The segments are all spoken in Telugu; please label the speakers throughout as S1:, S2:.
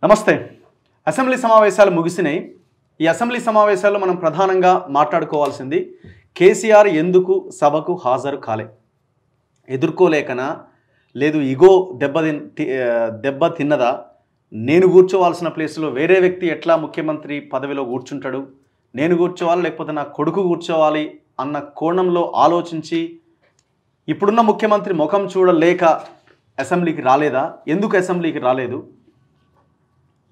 S1: నమస్తే. అసెంబ్లీ సమావేశాలు ముగిసినాయి. ఈ అసెంబ్లీ సమావేశాల్లో మనం ప్రధానంగా మాట్లాడుకోవాల్సింది కేసీఆర్ ఎందుకు సభకు హాజరు కాలే, ఎదుర్కోలేకనా, లేదు ఇగో దెబ్బ తిన్నదా, నేను కూర్చోవాల్సిన ప్లేస్లో వేరే వ్యక్తి ఎట్లా ముఖ్యమంత్రి పదవిలో కూర్చుంటాడు, నేను కూర్చోవాలి లేకపోతే నా కొడుకు కూర్చోవాలి అన్న కోణంలో ఆలోచించి ఇప్పుడున్న ముఖ్యమంత్రి ముఖం చూడలేక అసెంబ్లీకి రాలేదా, ఎందుకు అసెంబ్లీకి రాలేదు,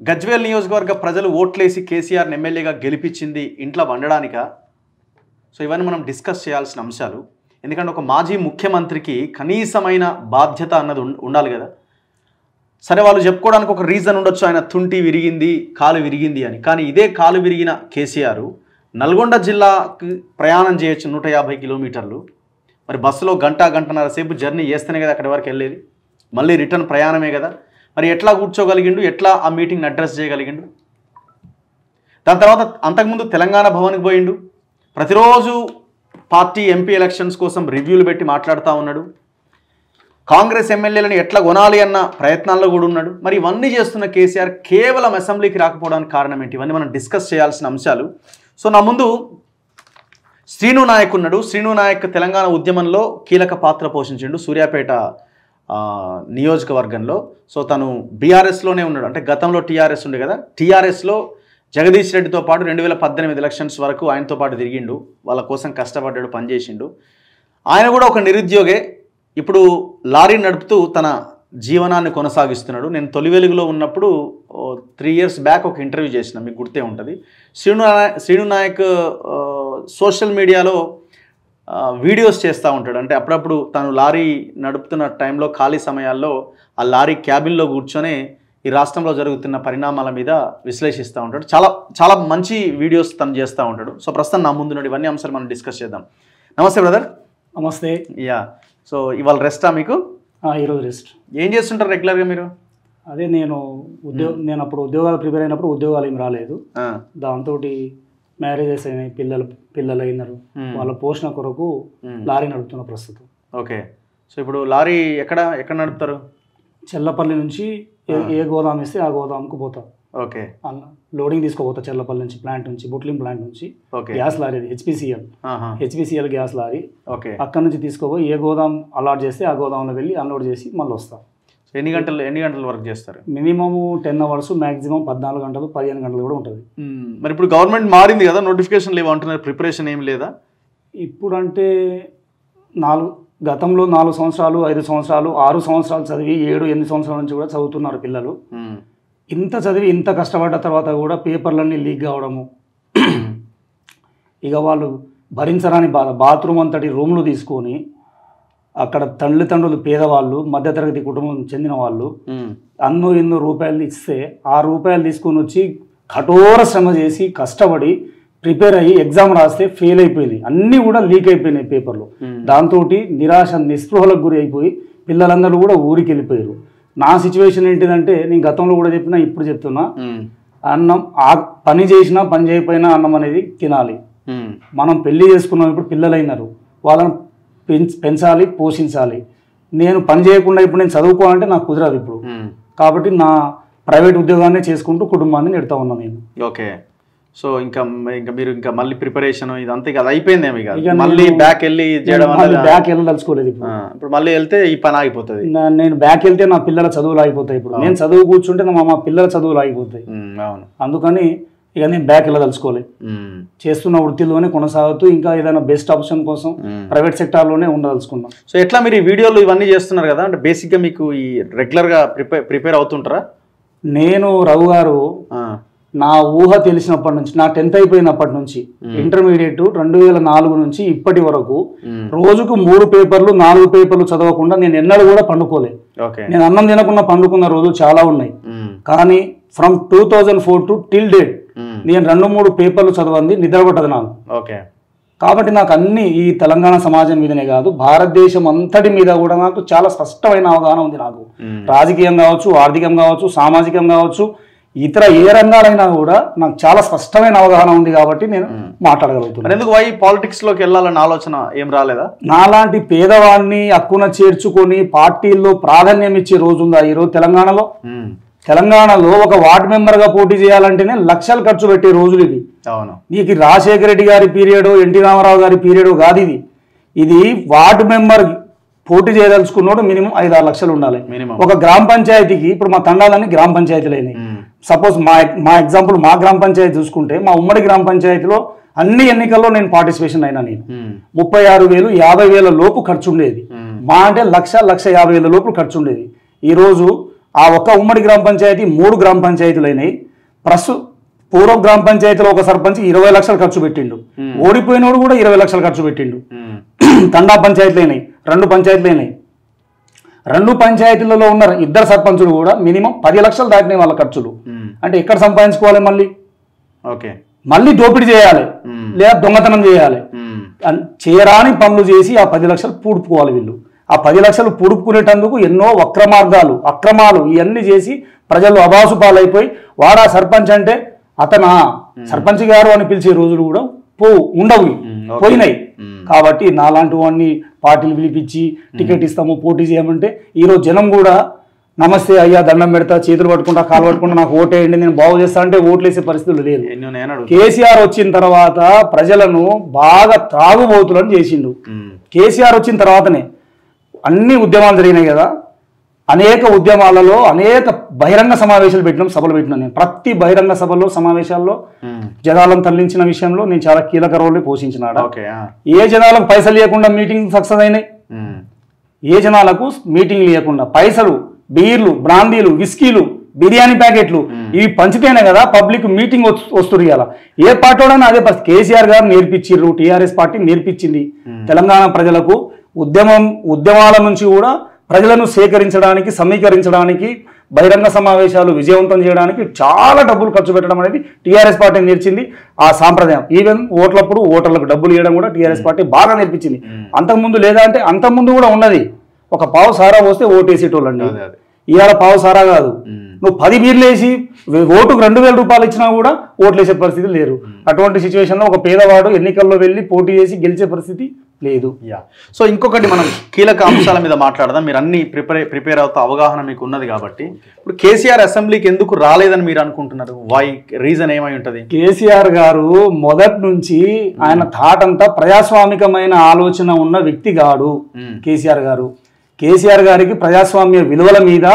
S1: గజ్వేల్ నియోజకవర్గ ప్రజలు ఓట్లేసి కేసీఆర్ని ఎమ్మెల్యేగా గెలిపించింది ఇంట్లో వండడానికా? సో ఇవన్నీ మనం డిస్కస్ చేయాల్సిన అంశాలు. ఎందుకంటే ఒక మాజీ ముఖ్యమంత్రికి కనీసమైన బాధ్యత అన్నది ఉండాలి కదా. సరే, వాళ్ళు చెప్పుకోవడానికి ఒక రీజన్ ఉండొచ్చు, ఆయన తుంటి విరిగింది, కాలు విరిగింది అని. కానీ ఇదే కాలు విరిగిన కేసీఆర్ నల్గొండ జిల్లాకి ప్రయాణం చేయొచ్చు 150 కిలోమీటర్లు. మరి బస్సులో గంటన్నర సేపు జర్నీ చేస్తేనే కదా అక్కడి వరకు వెళ్ళేది, మళ్ళీ రిటర్న్ ప్రయాణమే కదా. మరి ఎట్లా కూర్చోగలిగిండు, ఎట్లా ఆ మీటింగ్ని అడ్రస్ చేయగలిగిండు? దాని తర్వాత అంతకుముందు తెలంగాణ భవన్కి పోయిండు, ప్రతిరోజు పార్టీ ఎంపీ ఎలక్షన్స్ కోసం రివ్యూలు పెట్టి మాట్లాడుతూ ఉన్నాడు, కాంగ్రెస్ ఎమ్మెల్యేలను ఎట్లా కొనాలి అన్న ప్రయత్నాల్లో కూడా ఉన్నాడు. మరి ఇవన్నీ చేస్తున్న కేసీఆర్ కేవలం అసెంబ్లీకి రాకపోవడానికి కారణం ఏంటి? ఇవన్నీ మనం డిస్కస్ చేయాల్సిన అంశాలు. సో నా ముందు శ్రీను నాయక్ ఉన్నాడు. శ్రీను నాయక్ తెలంగాణ ఉద్యమంలో కీలక పాత్ర పోషించిండు సూర్యాపేట నియోజకవర్గంలో. సో తను బీఆర్ఎస్లోనే ఉన్నాడు, అంటే గతంలో టీఆర్ఎస్ ఉండే కదా, టీఆర్ఎస్లో జగదీష్ రెడ్డితో పాటు 2018 ఎలక్షన్స్ వరకు ఆయనతో పాటు తిరిగిండు, వాళ్ళ కోసం కష్టపడ్డాడు, పనిచేసిండు. ఆయన కూడా ఒక నిరుద్యోగే, ఇప్పుడు లారీ నడుపుతూ తన జీవనాన్ని కొనసాగిస్తున్నాడు. నేను తొలి వెలుగులో ఉన్నప్పుడు 3 years బ్యాక్ ఒక ఇంటర్వ్యూ చేసిన, మీకు గుర్తే ఉంటుంది. శ్రీను నాయక్ సోషల్ మీడియాలో వీడియోస్ చేస్తూ ఉంటాడు. అంటే అప్పుడప్పుడు తను లారీ నడుపుతున్న టైంలో ఖాళీ సమయాల్లో ఆ లారీ క్యాబిన్లో కూర్చొని ఈ రాష్ట్రంలో జరుగుతున్న పరిణామాల మీద విశ్లేషిస్తూ ఉంటాడు. చాలా మంచి వీడియోస్ తను చేస్తూ ఉంటాడు. సో ప్రస్తుతం నా ముందు ఇవన్నీ అంశాలు మనం డిస్కస్ చేద్దాం. నమస్తే బ్రదర్.
S2: నమస్తే.
S1: యా, సో ఇవాళ రెస్టా మీకు?
S2: ఈరోజు రెస్ట్.
S1: ఏం చేస్తుంటారు రెగ్యులర్గా మీరు?
S2: అదే నేను అప్పుడు ఉద్యోగాలు ప్రిపేర్ అయినప్పుడు ఉద్యోగాలు ఏమి రాలేదు, దాంతో మ్యారేజెస్ అయినాయి, పిల్లలు అయినారు, వాళ్ళ పోషణ కొరకు లారీ నడుపుతున్న ప్రస్తుతం.
S1: ఓకే. సో ఇప్పుడు లారీ ఎక్కడ నడుపుతారు?
S2: చెల్లపల్లి నుంచి ఏ గోదాం ఇస్తే ఆ గోదాంకు పోతా.
S1: ఓకే.
S2: లోడింగ్ తీసుకోపోతా చెల్లపల్లి నుంచి, ప్లాంట్ నుంచి, బుట్లింగ్ ప్లాంట్ నుంచి. Gas lorry, HPCL gas lorry.
S1: Okay.
S2: అక్కడ నుంచి తీసుకోపోయి ఏ గోదాం అలాట్ చేస్తే ఆ గోదాంలో వెళ్ళి అన్లోడ్ చేసి మళ్ళీ వస్తా.
S1: ఎన్ని గంటలు వర్క్ చేస్తారు?
S2: మినిమం 10 hours, మ్యాక్సిమం 14 గంటలు, 15 గంటలు కూడా ఉంటుంది.
S1: మరి ఇప్పుడు గవర్నమెంట్ మారింది కదా, నోటిఫికేషన్ లేవు అంటున్నారు, ప్రిపరేషన్ ఏం లేదా?
S2: ఇప్పుడు అంటే గతంలో 4 సంవత్సరాలు, 5 సంవత్సరాలు, 6 సంవత్సరాలు చదివి 7-8 సంవత్సరాల నుంచి కూడా చదువుతున్నారు పిల్లలు. ఇంత చదివి ఇంత కష్టపడ్డ తర్వాత కూడా పేపర్లన్నీ లీక్ కావడము, ఇక వాళ్ళు భరించరాని బాధ. బాత్రూమ్ అంతటి రూమ్లు తీసుకొని అక్కడ తల్లిదండ్రులు పేదవాళ్ళు, మధ్యతరగతి కుటుంబం చెందిన వాళ్ళు ఎన్నో రూపాయలు ఇస్తే ఆ రూపాయలు తీసుకొని వచ్చి కఠోర శ్రమ చేసి కష్టపడి ప్రిపేర్ అయ్యి ఎగ్జామ్ రాస్తే ఫెయిల్ అయిపోయింది, అన్నీ కూడా లీక్ అయిపోయినాయి పేపర్లు. దాంతో నిరాశ నిస్పృహలకు గురి అయిపోయి పిల్లలందరూ కూడా ఊరికి వెళ్ళిపోయారు. నా సిచ్యువేషన్ ఏంటిదంటే, నేను గతంలో కూడా చెప్పినా ఇప్పుడు చెప్తున్నా, అన్నం పని చేసినా పని చేయకపోయినా అన్నం అనేది తినాలి. మనం పెళ్లి చేసుకున్నాం, ఇప్పుడు పిల్లలైనారు, వాళ్ళని పెంచాలి, పోషించాలి. నేను పని చేయకుండా ఇప్పుడు నేను చదువుకోవాలంటే నాకు కుదరదు ఇప్పుడు. కాబట్టి నా ప్రైవేట్ ఉద్యోగాన్ని చేసుకుంటూ కుటుంబాన్ని నెడతా ఉన్నాను నేను.
S1: ఓకే. సో ఇంకా మీరు మళ్ళీ ప్రిపరేషన్ ఇదంతా అది అయిపోయిందేమో, మళ్ళీ బ్యాక్ వెళ్ళి
S2: బ్యాక్ వెళ్ళదలుచుకోలేదు.
S1: ఇప్పుడు మళ్ళీ వెళ్తే ఈ పని ఆగిపోతుంది.
S2: నేను బ్యాక్ వెళ్తే నా పిల్లల చదువులు ఆగిపోతాయి. ఇప్పుడు నేను చదువు కూర్చుంటే మా పిల్లల చదువులు ఆగిపోతాయి. అందుకని ఇక నేను బ్యాక్ వెళ్ళదలుచుకోలేదు. చేస్తున్న వృత్తిలోనే కొనసాగుతూ ఇంకా ఏదైనా బెస్ట్ ఆప్షన్ కోసం ప్రైవేట్ సెక్టార్లోనే ఉండదలుచుకున్నాం.
S1: సో ఎట్లా మీరు ఈ వీడియోలు ఇవన్నీ చేస్తున్నారు కదా, అంటే బేసిక్గా మీకు ఈ రెగ్యులర్గా ప్రిపేర్ అవుతుంటారా?
S2: నేను రఘు గారు, నా ఊహ తెలిసినప్పటి నుంచి, నా 10th అయిపోయినప్పటి నుంచి, ఇంటర్మీడియట్ 2004 నుంచి ఇప్పటి వరకు రోజుకు 3 పేపర్లు 4 పేపర్లు చదవకుండా నేను ఎన్నడూ కూడా పండుకోలే. నేను అన్నం తినకుండా పండుకున్న రోజులు చాలా ఉన్నాయి. కానీ ఫ్రమ్ 2004 టు టిల్ డేట్ నేను 2-3 పేపర్లు చదవండి నిద్రపట్టదు నాకు. కాబట్టి నాకు అన్ని ఈ తెలంగాణ సమాజం మీదనే కాదు, భారతదేశం అంతటి మీద కూడా నాకు చాలా స్పష్టమైన అవగాహన ఉంది. నాకు రాజకీయం కావచ్చు, ఆర్థికం కావచ్చు, సామాజికం కావచ్చు, ఇతర ఏ రంగాలైనా కూడా నాకు చాలా స్పష్టమైన అవగాహన ఉంది. కాబట్టి నేను మాట్లాడగలుగుతున్నాను.
S1: ఎందుకు పాలిటిక్స్ లోకి వెళ్ళాలన్న ఆలోచన ఏం రాలేదా?
S2: నాలాంటి పేదవాడిని హక్కున చేర్చుకొని పార్టీల్లో ప్రాధాన్యం ఇచ్చే రోజు ఉందా ఈరోజు తెలంగాణలో? తెలంగాణలో ఒక వార్డు మెంబర్గా పోటీ చేయాలంటేనే లక్షలు ఖర్చు పెట్టే రోజులు ఇవి.
S1: అవును.
S2: నీకు రాజశేఖర రెడ్డి గారి పీరియడ్, ఎన్టీ రామారావు గారి పీరియడ్ కాదు ఇది. ఇది వార్డు మెంబర్ పోటీ చేయదలుచుకున్నాడు మినిమం 5-6 లక్షలు ఉండాలి. ఒక గ్రామ పంచాయతీకి ఇప్పుడు మా తండాలన్నీ గ్రామ పంచాయతీలు అయినాయి. సపోజ్ మా ఎగ్జాంపుల్ మా గ్రామ పంచాయతీ చూసుకుంటే మా ఉమ్మడి గ్రామ పంచాయతీలో అన్ని ఎన్నికల్లో నేను పార్టిసిపేషన్ అయినా. నేను 36,000 50,000 లోపు ఖర్చు ఉండేది. మా అంటే 1,50,000 లోపు ఖర్చు ఉండేది. ఈరోజు ఆ ఒక్క ఉమ్మడి గ్రామ పంచాయతీ 3 గ్రామ పంచాయతీలు అయినాయి. పూర్వ గ్రామ పంచాయతీలో ఒక సర్పంచ్ 20 లక్షలు ఖర్చు పెట్టిండు. ఓడిపోయినోడు కూడా 20 లక్షలు ఖర్చు పెట్టిండు. తండా పంచాయతీలు అయినాయి, 2 పంచాయతీలు అయినాయి. 2 పంచాయతీలలో ఉన్న 2 సర్పంచులు కూడా మినిమం 10 లక్షలు దాటినాయి వాళ్ళ ఖర్చులు. అంటే ఎక్కడ సంపాదించుకోవాలి? మళ్ళీ దోపిడీ చేయాలి, లేదా దొంగతనం చేయాలి. చేయరాని పనులు చేసి ఆ 10 లక్షలు పూడుపుకోవాలి వీళ్ళు. ఆ 10 లక్షలు పూడుపుకునేటందుకు ఎన్నో అక్రమాలు ఇవన్నీ చేసి ప్రజలు అబాసు పాలైపోయి వాడా సర్పంచ్ అంటే అతనా సర్పంచ్ గారు అని పిలిచే రోజులు కూడా ఉండవు, పోయినాయి. కాబట్టి నాలాంటి వాడిని పార్టీలు పిలిపించి టికెట్ ఇస్తాము పోటీ చేయమంటే ఈరోజు జనం కూడా నమస్తే అయ్యా దండం పెడతా చేతులు పట్టుకుంటా కాలు పట్టుకుంటా నాకు ఓటేయండి నేను బాగు చేస్తా అంటే ఓట్లేసే పరిస్థితులు లేదు. కేసీఆర్ వచ్చిన తర్వాత ప్రజలను బాగా త్రాగుబోతులను చేసిండు. కేసీఆర్ వచ్చిన తర్వాతనే అన్ని ఉద్యమాలు జరిగినాయి కదా. అనేక ఉద్యమాలలో అనేక బహిరంగ సమావేశాలు పెట్టినాం, సభలు పెట్టినాం. నేను ప్రతి బహిరంగ సభలో సమావేశాల్లో జనాలను తరలించిన విషయంలో నేను చాలా కీలక రోల్ పోషించినాడు. ఏ జనాలకు పైసలు లేకుండా మీటింగ్ సక్సెస్ అయినాయి, ఏ జనాలకు మీటింగ్ లేకుండా పైసలు బీర్లు బ్రాందీలు విస్కీలు బిర్యానీ ప్యాకెట్లు ఇవి పంచితేనే కదా పబ్లిక్ మీటింగ్ వస్తుంది కదా. ఏ పార్టీలోనైనా అదే పరిస్థితి. కేసీఆర్ గారు నేర్పించారు, టీఆర్ఎస్ పార్టీ నేర్పించింది తెలంగాణ ప్రజలకు. ఉద్యమాల నుంచి కూడా ప్రజలను సేకరించడానికి సమీకరించడానికి బహిరంగ సమావేశాలు విజయవంతం చేయడానికి చాలా డబ్బులు ఖర్చు పెట్టడం అనేది టీఆర్ఎస్ పార్టీ నేర్చింది. ఆ సాంప్రదాయం ఈవెన్ ఓట్లప్పుడు ఓటర్లకు డబ్బులు ఇవ్వడం కూడా టీఆర్ఎస్ పార్టీ బాగా నేర్పించింది. అంతకుముందు లేదా అంటే అంతకుముందు కూడా ఉన్నది. ఒక పావు సారా వస్తే ఓటేసేటోళ్ళండి. ఇవాళ పావు సారా కాదు, నువ్వు 10 బీర్లు వేసి ఓటుకు 2,000 రూపాయలు ఇచ్చినా కూడా ఓట్లేసే పరిస్థితి లేరు. అటువంటి సిచ్యువేషన్లో ఒక పేదవాడు ఎన్నికల్లో వెళ్ళి పోటీ చేసి గెలిచే పరిస్థితి లేదు.
S1: సో ఇంకొకటి మనం కీలక అంశాల మీద మాట్లాడదాం. మీరు అన్ని ప్రిపేర్ అవుతా అవగాహన మీకు ఉన్నది కాబట్టి ఇప్పుడు కేసీఆర్ అసెంబ్లీకి ఎందుకు రాలేదని మీరు అనుకుంటున్నారు? వై రీజన్ ఏమై ఉంటుంది?
S2: కేసీఆర్ గారు మొదటి నుంచి ఆయన థాట్ అంతా ప్రజాస్వామికమైన ఆలోచన ఉన్న వ్యక్తి కాడు. కేసీఆర్ గారికి ప్రజాస్వామ్య విలువల మీద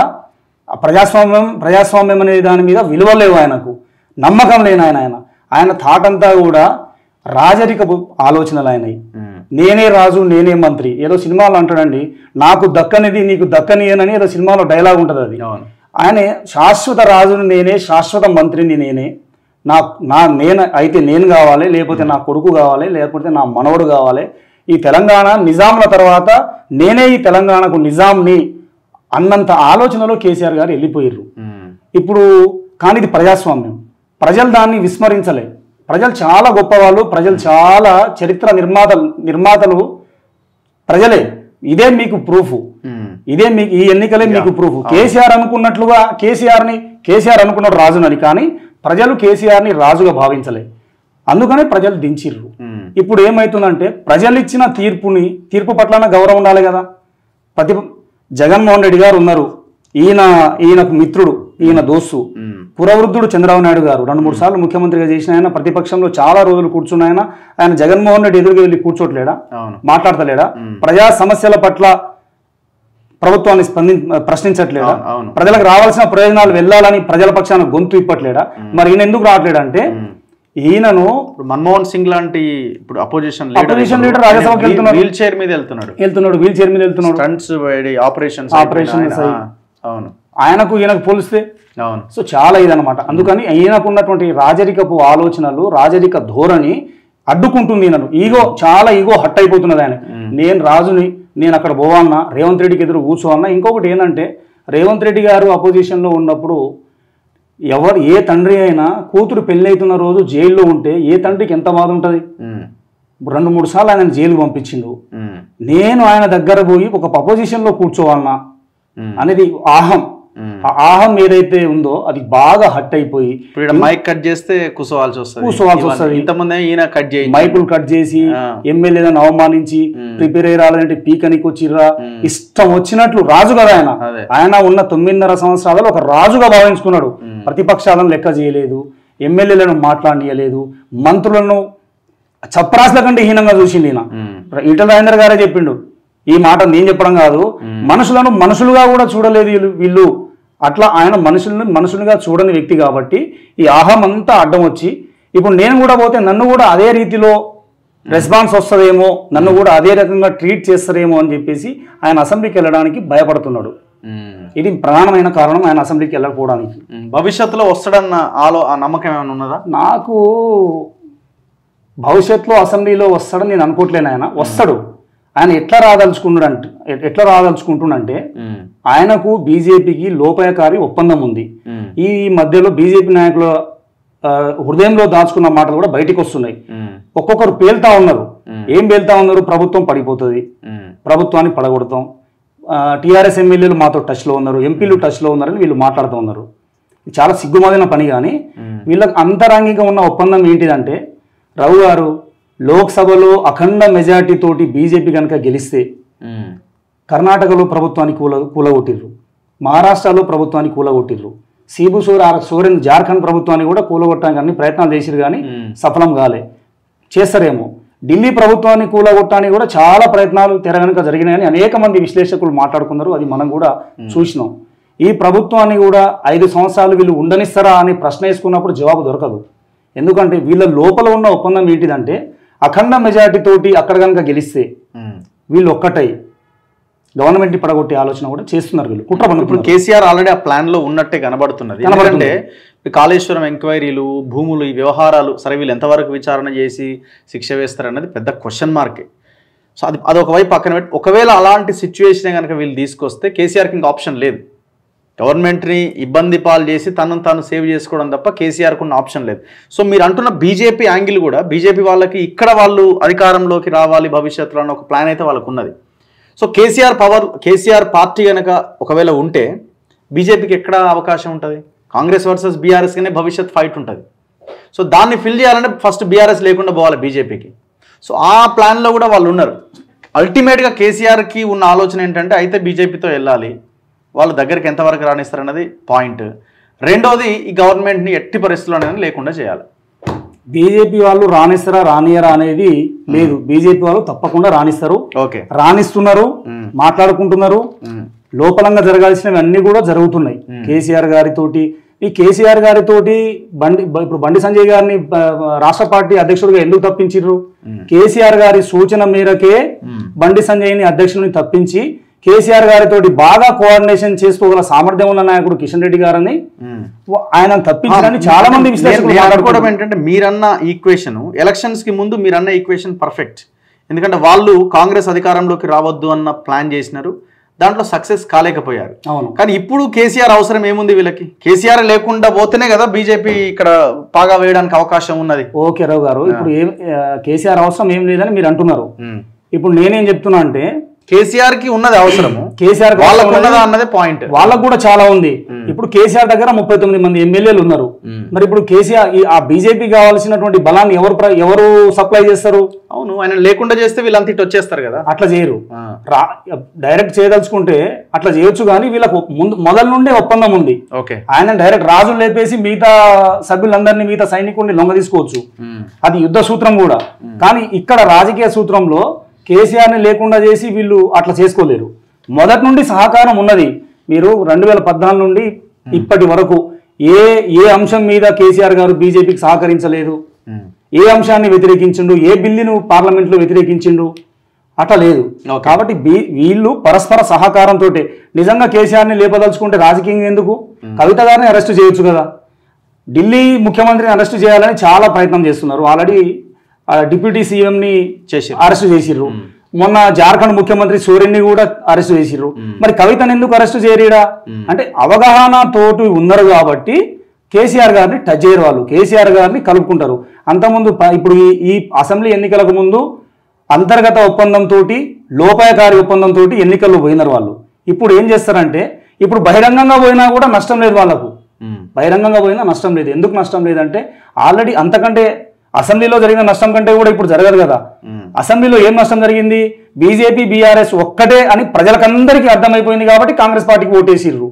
S2: ప్రజాస్వామ్యం అనే దాని మీద విలువలు లేవు, ఆయనకు నమ్మకం లేని ఆయన థాట్ అంతా కూడా రాజరికపు ఆలోచనలు అయినాయి. నేనే రాజు నేనే మంత్రి, ఏదో సినిమాలో అంటాడండి, నాకు దక్కనిది నీకు దక్కనియనని ఏదో సినిమాలో డైలాగ్ ఉంటుంది. అది ఆయన శాశ్వత రాజుని నేనే, శాశ్వత మంత్రిని నేనే, నేను కావాలి, లేకపోతే నా కొడుకు కావాలి, లేకపోతే నా మనవడు కావాలి. ఈ తెలంగాణ నిజాంల తర్వాత నేనే ఈ తెలంగాణకు నిజాంని అన్నంత ఆలోచనలో కేసీఆర్ గారు వెళ్ళిపోయారు. ఇప్పుడు కానీ ఇది ప్రజాస్వామ్యం, ప్రజలు దాన్ని విస్మరించలే. ప్రజలు చాలా గొప్పవాళ్ళు, ప్రజలు చాలా చరిత్ర నిర్మాతలు ప్రజలే. ఇదే మీకు ప్రూఫ్, ఈ ఎన్నికలే మీకు ప్రూఫ్. కేసీఆర్ అనుకున్నట్లుగా కేసీఆర్ అనుకున్నాడు రాజునని, కానీ ప్రజలు కేసీఆర్ని రాజుగా భావించలే. అందుకనే ప్రజలు దించిర్రు. ఇప్పుడు ఏమవుతుందంటే ప్రజలు ఇచ్చిన తీర్పు పట్ల గౌరవం ఉండాలి కదా. జగన్మోహన్ రెడ్డి గారు ఉన్నారు, ఈయనకు మిత్రుడు, ఈయన దోస్తు పురవృద్ధుడు చంద్రబాబు నాయుడు గారు 2-3 సార్లు ముఖ్యమంత్రిగా చేసిన ఆయన, ప్రతిపక్షంలో చాలా రోజులు కూర్చున్న ఆయన జగన్మోహన్ రెడ్డి ఎదురుగా వెళ్ళి కూర్చోట్లేడా, మాట్లాడతలేడా? ప్రజా సమస్యల పట్ల ప్రభుత్వాన్ని ప్రశ్నించట్లేదా? ప్రజలకు రావాల్సిన ప్రయోజనాలు వెళ్ళాలని ప్రజల పక్షాన గొంతు ఇప్పట్లేడా? మరి ఈయన ఎందుకు రావట్లేడంటే ఈయనను
S1: మన్మోహన్ సింగ్ లాంటి ఇప్పుడు అపోజిషన్
S2: లీడర్ రాజ్యసభకి వెళ్తున్నాడు,
S1: వీల్ చైర్ మీద వెళ్తున్నాడు, ఆపరేషన్స్. అవును, ఈయనకు పోలిస్తే సో చాలా ఇదనమాట. అందుకని ఈయనకు ఉన్నటువంటి రాజరికపు ఆలోచనలు, రాజరిక ధోరణి అడ్డుకుంటుంది ఈయనను. చాలా ఈగో హట్ అయిపోతున్నది ఆయన. నేను రాజుని, నేను అక్కడ పోవాలన్నా, రేవంత్ రెడ్డికి ఎదురు కూర్చోవాలన్నా. ఇంకొకటి ఏంటంటే రేవంత్ రెడ్డి గారు అపోజిషన్లో ఉన్నప్పుడు ఏ తండ్రి అయినా కూతురు పెళ్ళి అవుతున్న రోజు జైల్లో ఉంటే ఏ తండ్రికి ఎంత బాధ ఉంటుంది? 2-3 సార్లు ఆయన జైలు పంపించిండు. నేను ఆయన దగ్గర పోయి ఒక అపోజిషన్లో కూర్చోవాలన్నా అనేది
S2: ఆ ఆహం ఏదైతే ఉందో అది బాగా హట్ అయిపోయి
S1: మైక్ కట్ చేస్తే కూర్చోవాల్సి వస్తుంది. ఇంతమంది ఈయన కట్ చేసి
S2: మైకులు కట్ చేసి ఎమ్మెల్యేలను అవమానించి ప్రిపేర్ అయ్యి రాలంటే పీకనికి వచ్చిర్రా ఇష్టం వచ్చినట్లు రాజు కదా ఆయన ఉన్న 9.5 సంవత్సరాలలో ఒక రాజుగా భావించుకున్నాడు. ప్రతిపక్షాలను లెక్క చేయలేదు, ఎమ్మెల్యేలను మాట్లాడనీయలేదు, మంత్రులను చప్రాసుల కంటే హీనంగా చూసిండు. ఈటల రాజేందర్ గారే చెప్పిండు, ఈ మాట నేను చెప్పడం కాదు, మనుషులను మనుషులుగా కూడా చూడలేదు వీళ్ళు. అట్లా ఆయన మనుషులుగా చూడని వ్యక్తి కాబట్టి ఈ ఆహం అంతా అడ్డం వచ్చి ఇప్పుడు నేను కూడా పోతే నన్ను కూడా అదే రీతిలో రెస్పాన్స్ వస్తుందేమో, నన్ను కూడా అదే రకంగా ట్రీట్ చేస్తారేమో అని చెప్పేసి ఆయన అసెంబ్లీకి వెళ్ళడానికి భయపడుతున్నాడు. ఇది ప్రధానమైన కారణం ఆయన అసెంబ్లీకి వెళ్ళకపోవడానికి.
S1: భవిష్యత్తులో వస్తాడన్న నమ్మకం ఏమైనా ఉన్నదా?
S2: నాకు భవిష్యత్తులో అసెంబ్లీలో వస్తాడని నేను అనుకోవట్లేను. ఆయన వస్తాడు. ఆయన ఎట్లా రాదలుచుకుంటుండంటే ఆయనకు బీజేపీకి లోపాయకారి ఒప్పందం ఉంది. ఈ మధ్యలో బీజేపీ నాయకుల హృదయంలో దాచుకున్న మాటలు కూడా బయటికి వస్తున్నాయి. ఒక్కొక్కరు పేల్తా ఉన్నారు. ఏం పేల్తా ఉన్నారు? ప్రభుత్వం పడిపోతుంది, ప్రభుత్వాన్ని పడగొడతాం, టీఆర్ఎస్ ఎమ్మెల్యేలు మాతో టచ్లో ఉన్నారు, ఎంపీలు టచ్లో ఉన్నారని వీళ్ళు మాట్లాడుతూ ఉన్నారు. చాలా సిగ్గుమాలిన పని. కానీ వీళ్ళకి అంతరంగికంగా ఉన్న ఒప్పందం ఏంటిదంటే, రావు గారు లోక్సభలో అఖండ మెజార్టీ తోటి బీజేపీ కనుక గెలిస్తే కర్ణాటకలో ప్రభుత్వాన్ని కూలగొట్టిర్రు, మహారాష్ట్రలో ప్రభుత్వాన్ని కూలగొట్టిర్రు, సోరెన్ జార్ఖండ్ ప్రభుత్వాన్ని కూడా కూలగొట్టడానికి అన్ని ప్రయత్నాలు చేసిరు కానీ సఫలం కాలే. చేస్తారేమో. ఢిల్లీ ప్రభుత్వాన్ని కూలగొట్టడానికి కూడా చాలా ప్రయత్నాలు తెర వెనుక జరిగినాయని అనేక మంది విశ్లేషకులు మాట్లాడుకున్నారు. అది మనం కూడా చూసినాం. ఈ ప్రభుత్వాన్ని కూడా 5 సంవత్సరాలు వీళ్ళు ఉండనిస్తారా అని ప్రశ్న వేసుకున్నప్పుడు జవాబు దొరకదు. ఎందుకంటే వీళ్ళ లోపల ఉన్న ఒప్పందం ఏంటిదంటే, అఖండ మెజార్టీ తోటి అక్కడ కనుక గెలిస్తే వీళ్ళు ఒక్కటై గవర్నమెంట్ని పడగొట్టే ఆలోచన కూడా చేస్తున్నారు వీళ్ళు.
S1: ఇప్పుడు కేసీఆర్ ఆల్రెడీ ఆ ప్లాన్ లో ఉన్నట్టే కనబడుతున్నది. ఎందుకంటే కాళేశ్వరం ఎంక్వైరీలు, భూములు, ఈ వ్యవహారాలు సరే వీళ్ళు ఎంతవరకు విచారణ చేసి శిక్ష వేస్తారన్నది పెద్ద క్వశ్చన్ మార్కే. సో అదొక వైపు పక్కన పెట్టి, ఒకవేళ అలాంటి సిచ్యువేషన్ కనుక వీళ్ళు తీసుకొస్తే కేసీఆర్కి ఇంకా ఆప్షన్ లేదు. గవర్నమెంట్ని ఇబ్బంది పాలు చేసి తనను తాను సేవ్ చేసుకోవడం తప్ప కేసీఆర్కు ఉన్న ఆప్షన్ లేదు. సో మీరు అంటున్న బీజేపీ యాంగిల్ కూడా, బీజేపీ వాళ్ళకి ఇక్కడ వాళ్ళు అధికారంలోకి రావాలి భవిష్యత్తులో అన్న ఒక ప్లాన్ అయితే వాళ్ళకు ఉన్నది. సో కేసీఆర్ పార్టీ కనుక ఒకవేళ ఉంటే బీజేపీకి ఎక్కడ అవకాశం ఉంటుంది? కాంగ్రెస్ వర్సెస్ బీఆర్ఎస్ కానీ భవిష్యత్ ఫైట్ ఉంటుంది. సో దాన్ని ఫిల్ చేయాలంటే ఫస్ట్ బీఆర్ఎస్ లేకుండా పోవాలి బీజేపీకి. సో ఆ ప్లాన్లో కూడా వాళ్ళు ఉన్నారు. అల్టిమేట్గా కేసీఆర్కి ఉన్న ఆలోచన ఏంటంటే, అయితే బీజేపీతో వెళ్ళాలి, వాళ్ళ దగ్గరికి ఎంతవరకు రాణిస్తారన్నది పాయింట్. రెండోది, ఈ గవర్నమెంట్ని ఎట్టి పరిస్థితుల్లో లేకుండా చేయాలి.
S2: బీజేపీ వాళ్ళు రాణిస్తారా రానియరా అనేది లేదు. బీజేపీ వాళ్ళు తప్పకుండా రాణిస్తారు, రాణిస్తున్నారు, మాట్లాడుకుంటున్నారు. లోపలంగా జరగాల్సినవి అన్ని కూడా జరుగుతున్నాయి. కేసీఆర్ గారితోటి ఇప్పుడు బండి సంజయ్ గారిని రాష్ట్ర పార్టీ అధ్యక్షుడిగా ఎందుకు తప్పించారు? కేసీఆర్ గారి సూచన మేరకే బండి సంజయ్ని అధ్యక్షుడిని తప్పించి కేసీఆర్ గారితో బాగా కోఆర్డినేషన్ చేసుకోగల సామర్థ్యం ఉన్న నాయకుడు కిషన్ రెడ్డి గారని ఆయన తప్పించారని చాలా మంది విశ్లేషకులు
S1: మాట్లాడుకోవడం ఏంటంటే, మీరన్న ఈక్వేషన్ ఎలక్షన్స్ కి ముందు మీరన్న ఈక్వేషన్ పర్ఫెక్ట్. ఎందుకంటే వాళ్ళు కాంగ్రెస్ అధికారంలోకి రావద్దు అన్న ప్లాన్ చేసినారు, దాంట్లో సక్సెస్ కాలేకపోయారు. కానీ ఇప్పుడు కేసీఆర్ అవసరం ఏముంది వీళ్ళకి? కేసీఆర్ లేకుండా పోతేనే కదా బీజేపీ ఇక్కడ పాగా వేయడానికి అవకాశం ఉన్నది.
S2: ఓకే రావు గారు, ఇప్పుడు కేసీఆర్ అవసరం ఏం లేదని మీరు అంటున్నారు. ఇప్పుడు నేనేం చెప్తున్నా అంటే,
S1: కేసీఆర్ కి ఉన్నది అవసరము,
S2: కేసీఆర్
S1: అన్నదే పాయింట్.
S2: వాళ్ళకు కూడా చాలా ఉంది. ఇప్పుడు కేసీఆర్ దగ్గర 39 మంది ఎమ్మెల్యేలు ఉన్నారు. మరి ఇప్పుడు కేసీఆర్ ఆ బీజేపీ కావాల్సినటువంటి బలాన్ని ఎవరు సప్లై చేస్తారు?
S1: అవును, ఆయన లేకుండా చేస్తే వీళ్ళంతా ఇటు వచ్చేస్తారు కదా.
S2: అట్లా చేయరు. డైరెక్ట్ చేయదలుచుకుంటే అట్లా చేయొచ్చు, కానీ వీళ్ళకు మొదల నుండే ఒప్పందం ఉంది. ఆయన డైరెక్ట్ రాజులు లేపేసి మిగతా సభ్యులందరినీ, మిగతా సైనికుల్ని లొంగ తీసుకోవచ్చు. అది యుద్ధ సూత్రం కూడా. కానీ ఇక్కడ రాజకీయ సూత్రంలో కేసీఆర్ని లేకుండా చేసి వీళ్ళు అట్లా చేసుకోలేరు. మొదటి నుండి సహకారం ఉన్నది. మీరు 2014 నుండి ఇప్పటి వరకు ఏ అంశం మీద కేసీఆర్ గారు బీజేపీకి సహకరించలేదు, ఏ అంశాన్ని వ్యతిరేకించిండు, ఏ బిల్లును పార్లమెంట్లో వ్యతిరేకించిండు, అట్లా లేదు. కాబట్టి వీళ్ళు పరస్పర సహకారంతో నిజంగా కేసీఆర్ని లేపదలుచుకుంటే రాజకీయంగా ఎందుకు కవిత గారిని అరెస్ట్ చేయొచ్చు కదా. ఢిల్లీ ముఖ్యమంత్రిని అరెస్ట్ చేయాలని చాలా ప్రయత్నం చేస్తున్నారు. ఆల్రెడీ డిప్యూటీ సీఎంని అరెస్ట్ చేసిర్రు. మొన్న జార్ఖండ్ ముఖ్యమంత్రి సోరెన్ని కూడా అరెస్ట్ చేసిర్రు. మరి కవితను ఎందుకు అరెస్ట్ చేయరీడా అంటే, అవగాహన తోటి ఉన్నారు కాబట్టి కేసీఆర్ గారిని టచ్ చేయరు. వాళ్ళు కేసీఆర్ గారిని కలుపుకుంటారు. అంతకుముందు ఇప్పుడు ఈ అసెంబ్లీ ఎన్నికలకు ముందు అంతర్గత ఒప్పందంతో, లోపాయకారి ఒప్పందంతో ఎన్నికల్లో పోయినారు వాళ్ళు. ఇప్పుడు ఏం చేస్తారంటే, ఇప్పుడు బహిరంగంగా పోయినా కూడా నష్టం లేదు వాళ్ళకు. బహిరంగంగా పోయినా నష్టం లేదు. ఎందుకు నష్టం లేదంటే ఆల్రెడీ అంతకంటే అసెంబ్లీలో జరిగిన నష్టం కంటే కూడా ఇప్పుడు జరగదు కదా. అసెంబ్లీలో ఏం నష్టం జరిగింది? బీజేపీ బీఆర్ఎస్ ఒక్కటే అని ప్రజలకందరికీ అర్థమైపోయింది కాబట్టి కాంగ్రెస్ పార్టీకి ఓటేసిర్రు.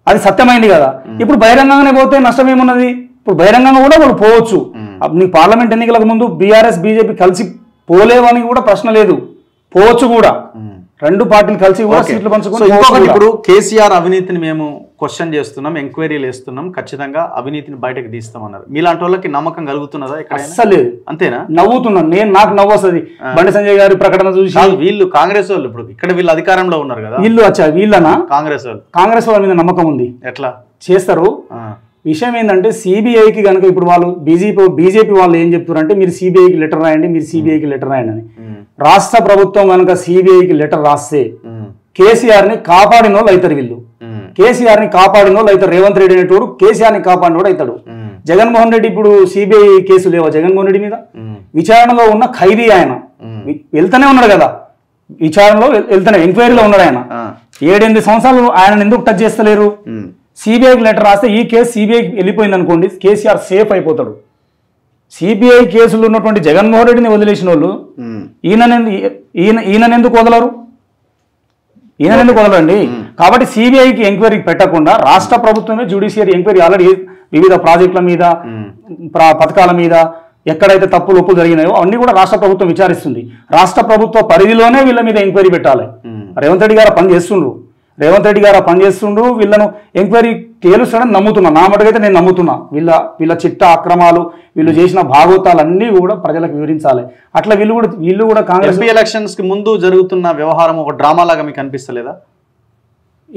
S2: అది సత్యమైంది కదా. ఇప్పుడు బహిరంగంగానే పోతే నష్టం ఏమున్నది? ఇప్పుడు బహిరంగంగా కూడా వాళ్ళు పోవచ్చు. నీ పార్లమెంట్ ఎన్నికలకు ముందు బీఆర్ఎస్ బీజేపీ కలిసి పోలేవని కూడా ప్రశ్న లేదు, పోవచ్చు కూడా. రెండు పార్టీలు కలిసి కూడా సీట్లు పంచుకొని.
S1: ఇప్పుడు కేసీఆర్ అవినీతిని మేము క్వశ్చన్ చేస్తున్నాం, ఎంక్వైరీలు వేస్తున్నాం, ఖచ్చితంగా అవినీతిని బయటకు తీస్తామన్నారు. మీలాంటి వాళ్ళకి నమ్మకం కలుగుతున్నదా?
S2: అస్సలు అంతేనా? నవ్వుతున్నాను నాకు నవ్వు వస్తుంది. బండి సంజయ్ గారి ప్రకటన చూసి.
S1: వీళ్ళు కాంగ్రెస్ వాళ్ళు ఇప్పుడు ఇక్కడ వీళ్ళు అధికారంలో ఉన్నారు కదా,
S2: వీళ్ళు వచ్చా వీళ్ళనా? కాంగ్రెస్ వాళ్ళ మీద నమ్మకం ఉంది.
S1: ఎట్లా
S2: చేస్తారు? విషయం ఏంటంటే సిబిఐకి కనుక ఇప్పుడు వాళ్ళు బీజేపీ వాళ్ళు ఏం చెప్తారంటే మీరు సిబిఐకి లెటర్ రాయండి, మీరు సిబిఐకి లెటర్ రాయండి అని. రాష్ట్ర ప్రభుత్వం కనుక సిబిఐకి లెటర్ రాస్తే కేసీఆర్ ని కాపాడిన వాళ్ళు అవుతారు. వీళ్ళు కేసీఆర్ ని కాపాడిన వాళ్ళు అవుతారు. రేవంత్ రెడ్డి అనేటోడు కేసీఆర్ ని కాపాడినోడు అవుతాడు. జగన్మోహన్ రెడ్డి ఇప్పుడు సిబిఐ కేసు లేవా జగన్మోహన్ రెడ్డి మీద? విచారణలో ఉన్న ఖైదీ ఆయన వెళ్తూనే ఉన్నాడు కదా, విచారణలో వెళ్తూనే ఎంక్వైరీలో ఉన్నాడు ఆయన. 7-8 సంవత్సరాలు ఆయన ఎందుకు టచ్ చేస్తలేరు? సిబిఐకి లెటర్ రాస్తే ఈ కేసు సిబిఐకి వెళ్ళిపోయింది అనుకోండి, కేసీఆర్ సేఫ్ అయిపోతాడు. సిబిఐ కేసులు ఉన్నటువంటి జగన్మోహన్ రెడ్డిని వదిలేసిన వాళ్ళు ఈయనెందుకు వదలరు? ఈయనెందుకు వదలండి? కాబట్టి సిబిఐకి ఎంక్వైరీకి పెట్టకుండా రాష్ట్ర ప్రభుత్వమే జ్యుడిషియరీ ఎంక్వైరీ ఆల్రెడీ వివిధ ప్రాజెక్టుల మీద పథకాల మీద ఎక్కడైతే తప్పులు ఒప్పులు జరిగినాయో అన్ని కూడా రాష్ట్ర ప్రభుత్వం విచారిస్తుంది. రాష్ట్ర ప్రభుత్వ పరిధిలోనే వీళ్ళ మీద ఎంక్వైరీ పెట్టాలి. రేవంత్ రెడ్డి గారు పని చేస్తుండ్రు. వీళ్ళను ఎంక్వైరీ తేలుస్తాడని నమ్ముతున్నా. నా మటుకైతే నేను నమ్ముతున్నా. వీళ్ళ చిట్ట అక్రమాలు, వీళ్ళు చేసిన భాగోతాలు అన్నీ కూడా ప్రజలకు వివరించాలి. అట్లా వీళ్ళు కూడా కాంగ్రెస్
S1: ఎలక్షన్స్ కి ముందు జరుగుతున్న వ్యవహారం ఒక డ్రామా లాగా మీకు అనిపిస్తలేదా?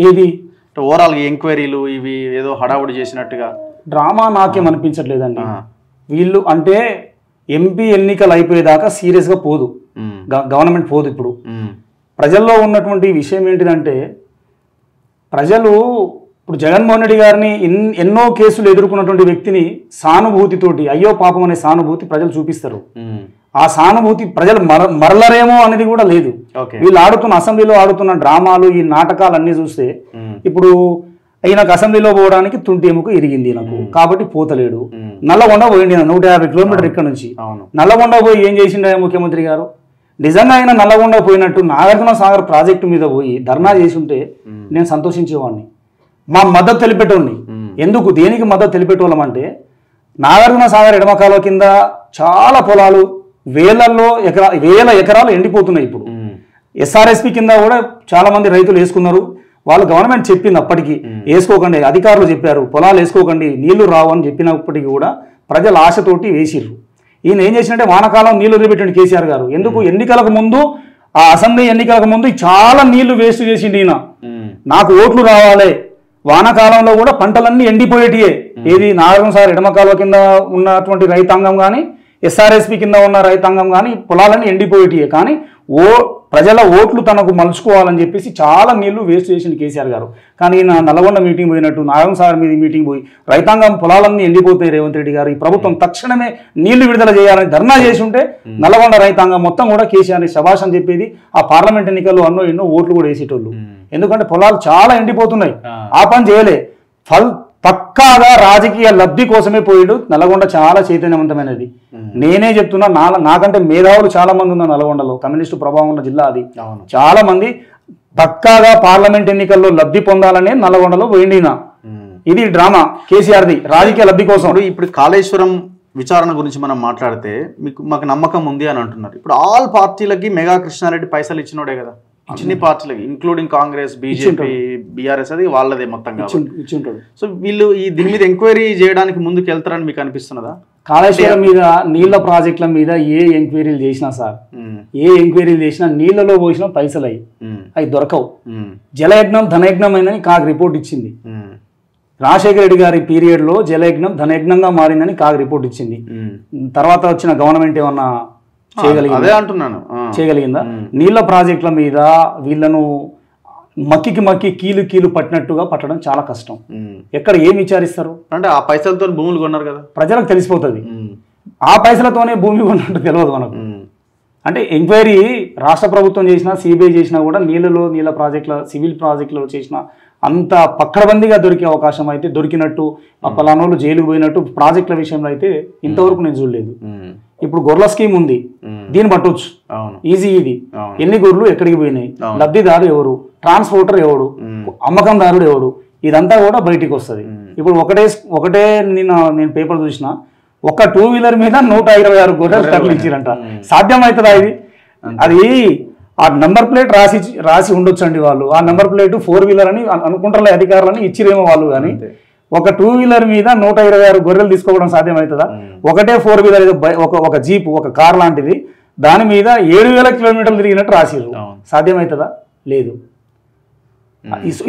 S2: ఏది
S1: ఓవరాల్ ఎంక్వైరీలు ఇవి ఏదో హడావుడి చేసినట్టుగా
S2: డ్రామా నాకేం అనిపించట్లేదండి. వీళ్ళు అంటే ఎంపీ ఎన్నికలు అయిపోయేదాకా సీరియస్గా పోదు గవర్నమెంట్ పోదు. ఇప్పుడు ప్రజల్లో ఉన్నటువంటి విషయం ఏంటిదంటే ఇప్పుడు జగన్మోహన్ రెడ్డి గారిని ఎన్నో కేసులు ఎదుర్కొన్నటువంటి వ్యక్తిని సానుభూతితోటి అయ్యో పాపం అనే సానుభూతి ప్రజలు చూపిస్తారు. ఆ సానుభూతి ప్రజలు మరలరేమో అనేది కూడా లేదు. వీళ్ళు అసెంబ్లీలో ఆడుతున్న డ్రామాలు, ఈ నాటకాలు అన్ని చూస్తే ఇప్పుడు ఈయనకు అసెంబ్లీలో పోవడానికి తుంటి ఎముక ఇరిగింది నాకు, కాబట్టి పోతలేడు. నల్లగొండ పోయింది 150 కిలోమీటర్ ఇక్కడ నుంచి. నల్లగొండ పోయి ఏం చేసిండే ముఖ్యమంత్రి గారు? నిజంగా ఆయన నల్లగొండ పోయినట్టు నాగార్జున సాగర్ ప్రాజెక్టు మీద పోయి ధర్నా చేసి ఉంటే నేను సంతోషించేవాడిని, మా మద్దతు తెలిపేటోడిని. ఎందుకు దేనికి మద్దతు తెలిపేటోళ్ళం అంటే నాగార్జున సాగర్ ఎడమ కాలువ కింద చాలా పొలాలు వేల ఎకరాలు ఎండిపోతున్నాయి. ఇప్పుడు ఎస్ఆర్ఎస్పి కింద కూడా చాలా మంది రైతులు వేసుకున్నారు. వాళ్ళు గవర్నమెంట్ చెప్పింది అప్పటికి వేసుకోకండి, అధికారులు చెప్పారు పొలాలు వేసుకోకండి నీళ్లు రావు అని చెప్పినప్పటికీ కూడా ప్రజలు ఆశతోటి వేసిర్రు. ఈయన ఏం చేసినట్టే వానాకాలం నీళ్లు వదిలిపెట్టిండు కేసీఆర్ గారు. ఎందుకు? ఎన్నికలకు ముందు ఆ అసెంబ్లీ ఎన్నికలకు ముందు చాలా నీళ్లు వేస్ట్ చేసిండు ఈయన. నాకు ఓట్లు రావాలి, వానాకాలంలో కూడా పంటలన్నీ ఎండిపోయేటియే. ఏది నాగార్జున సాగర్ ఎడమ కాలువ కింద ఉన్నటువంటి రైతాంగం కానీ ఎస్ఆర్ఎస్పి కింద ఉన్న రైతాంగం కానీ పొలాలన్నీ ఎండిపోయేటియే. కానీ ప్రజల ఓట్లు తనకు మలుచుకోవాలని చెప్పేసి చాలా నీళ్లు వేస్ట్ చేసింది కేసీఆర్ గారు. కానీ నా నల్లగొండ మీటింగ్ పోయినట్టు నాగార్జున సాగర్ మీద మీటింగ్ పోయి రైతాంగం పొలాలన్నీ ఎండిపోతాయి రేవంత్ రెడ్డి గారు, ఈ ప్రభుత్వం తక్షణమే నీళ్లు విడుదల చేయాలని ధర్నా చేసి ఉంటే నల్లగొండ రైతాంగం మొత్తం కూడా కేసీఆర్ని శభాష్ అని చెప్పేది. ఆ పార్లమెంట్ ఎన్నికల్లో ఎన్నో ఓట్లు కూడా వేసేటోళ్ళు. ఎందుకంటే పొలాలు చాలా ఎండిపోతున్నాయి. ఆ పని చేయలే. పక్కాగా రాజకీయ లబ్ధి కోసమే పోయాడు. నల్గొండ చాలా చైతన్యవంతమైనది. నేనే చెప్తున్నా, నాకంటే మేధావులు చాలా మంది ఉన్నారు నల్గొండలో. కమ్యూనిస్టు ప్రభావం ఉన్న జిల్లా అది. చాలా మంది పక్కాగా పార్లమెంట్ ఎన్నికల్లో లబ్ధి పొందాలనే నల్గొండలో పోయిండినా. ఇది డ్రామా కేసీఆర్ది, రాజకీయ లబ్ధి కోసం.
S1: ఇప్పుడు కాళేశ్వరం విచారణ గురించి మనం మాట్లాడితే మాకు నమ్మకం ఉంది అని అంటున్నారు. ఇప్పుడు ఆల్ పార్టీలకి మెగా కృష్ణారెడ్డి పైసలు ఇచ్చినోడే కదా, చిన్ని పార్టీలకి ఇంక్లూడింగ్ కాంగ్రెస్, బీజేపీ, బీఆర్ఎస్, అది వాళ్ళదే మొత్తంగా. సో వీళ్ళు దీని మీద ఎంక్వైరీ చేయడానికి ముందుకు వెళ్తారని మీకు అనిపిస్తున్నదా?
S2: కాళేశ్వరం మీద, నీళ్ల ప్రాజెక్టుల మీద ఏ ఎంక్వైరీలు చేసినా సార్, ఏ ఎంక్వైరీలు చేసినా నీళ్లలో పోసిన పైసలు అవి దొరకవు. జలయజ్ఞం ధనయజ్ఞం అయిందని కాగ్ రిపోర్ట్ ఇచ్చింది. రాజశేఖర రెడ్డి గారి పీరియడ్లో జలయజ్ఞం ధనయజ్ఞంగా మారిందని కాగ్ రిపోర్ట్ ఇచ్చింది. తర్వాత వచ్చిన గవర్నమెంట్ ఏమన్నా చేయగలిగిందా? నీళ్ల ప్రాజెక్టుల మీద వీళ్ళను మక్కి కీలు పట్టినట్టుగా పట్టడం చాలా కష్టం. ఎక్కడ ఏం విచారిస్తారు
S1: అంటే ఆ పైసలతో భూములు కొన్నారు కదా,
S2: ప్రజలకు తెలిసిపోతుంది. ఆ పైసలతోనే భూమి కొన్నట్టు తెలియదు మనకు. అంటే ఎంక్వైరీ రాష్ట్ర ప్రభుత్వం చేసినా, సిబిఐ చేసినా కూడా నీళ్ళ ప్రాజెక్టుల, సివిల్ ప్రాజెక్టులో చేసిన అంత పక్కడబందీగా దొరికే అవకాశం అయితే దొరికినట్టు పలానోళ్ళు జైలుకు పోయినట్టు ప్రాజెక్టుల విషయంలో అయితే ఇంతవరకు నేను చూడలేదు. ఇప్పుడు గొర్రెల స్కీమ్ ఉంది, దీన్ని పట్టొచ్చు ఈజీ. ఇది ఎన్ని గొర్రెలు ఎక్కడికి పోయినాయి, లబ్ధిదారు ఎవరు, ట్రాన్స్పోర్టర్ ఎవడు, అమ్మకందారుడు ఎవడు, ఇదంతా కూడా బయటికి వస్తుంది. ఇప్పుడు ఒకటే నేను పేపర్ చూసిన, ఒక 2 వీలర్ మీద 126 గొర్రెలు తరలించారంట. సాధ్యమవుతుందా ఇది? అది ఆ నెంబర్ ప్లేట్ రాసి ఉండొచ్చండి వాళ్ళు. ఆ నెంబర్ ప్లేట్ 4 వీలర్ అని అనుకుంటారు అధికారులని ఇచ్చిరేమో వాళ్ళు. కానీ ఒక 2 వీలర్ మీద 126 గొర్రెలు తీసుకోవడం సాధ్యమవుతుందా? ఒకటే 4 వీలర్ ఒక జీప్, ఒక కార్ లాంటిది, దాని మీద 7,000 కిలోమీటర్లు తిరిగినట్టు రాసిరు. సాధ్యమవుతుందా? లేదు.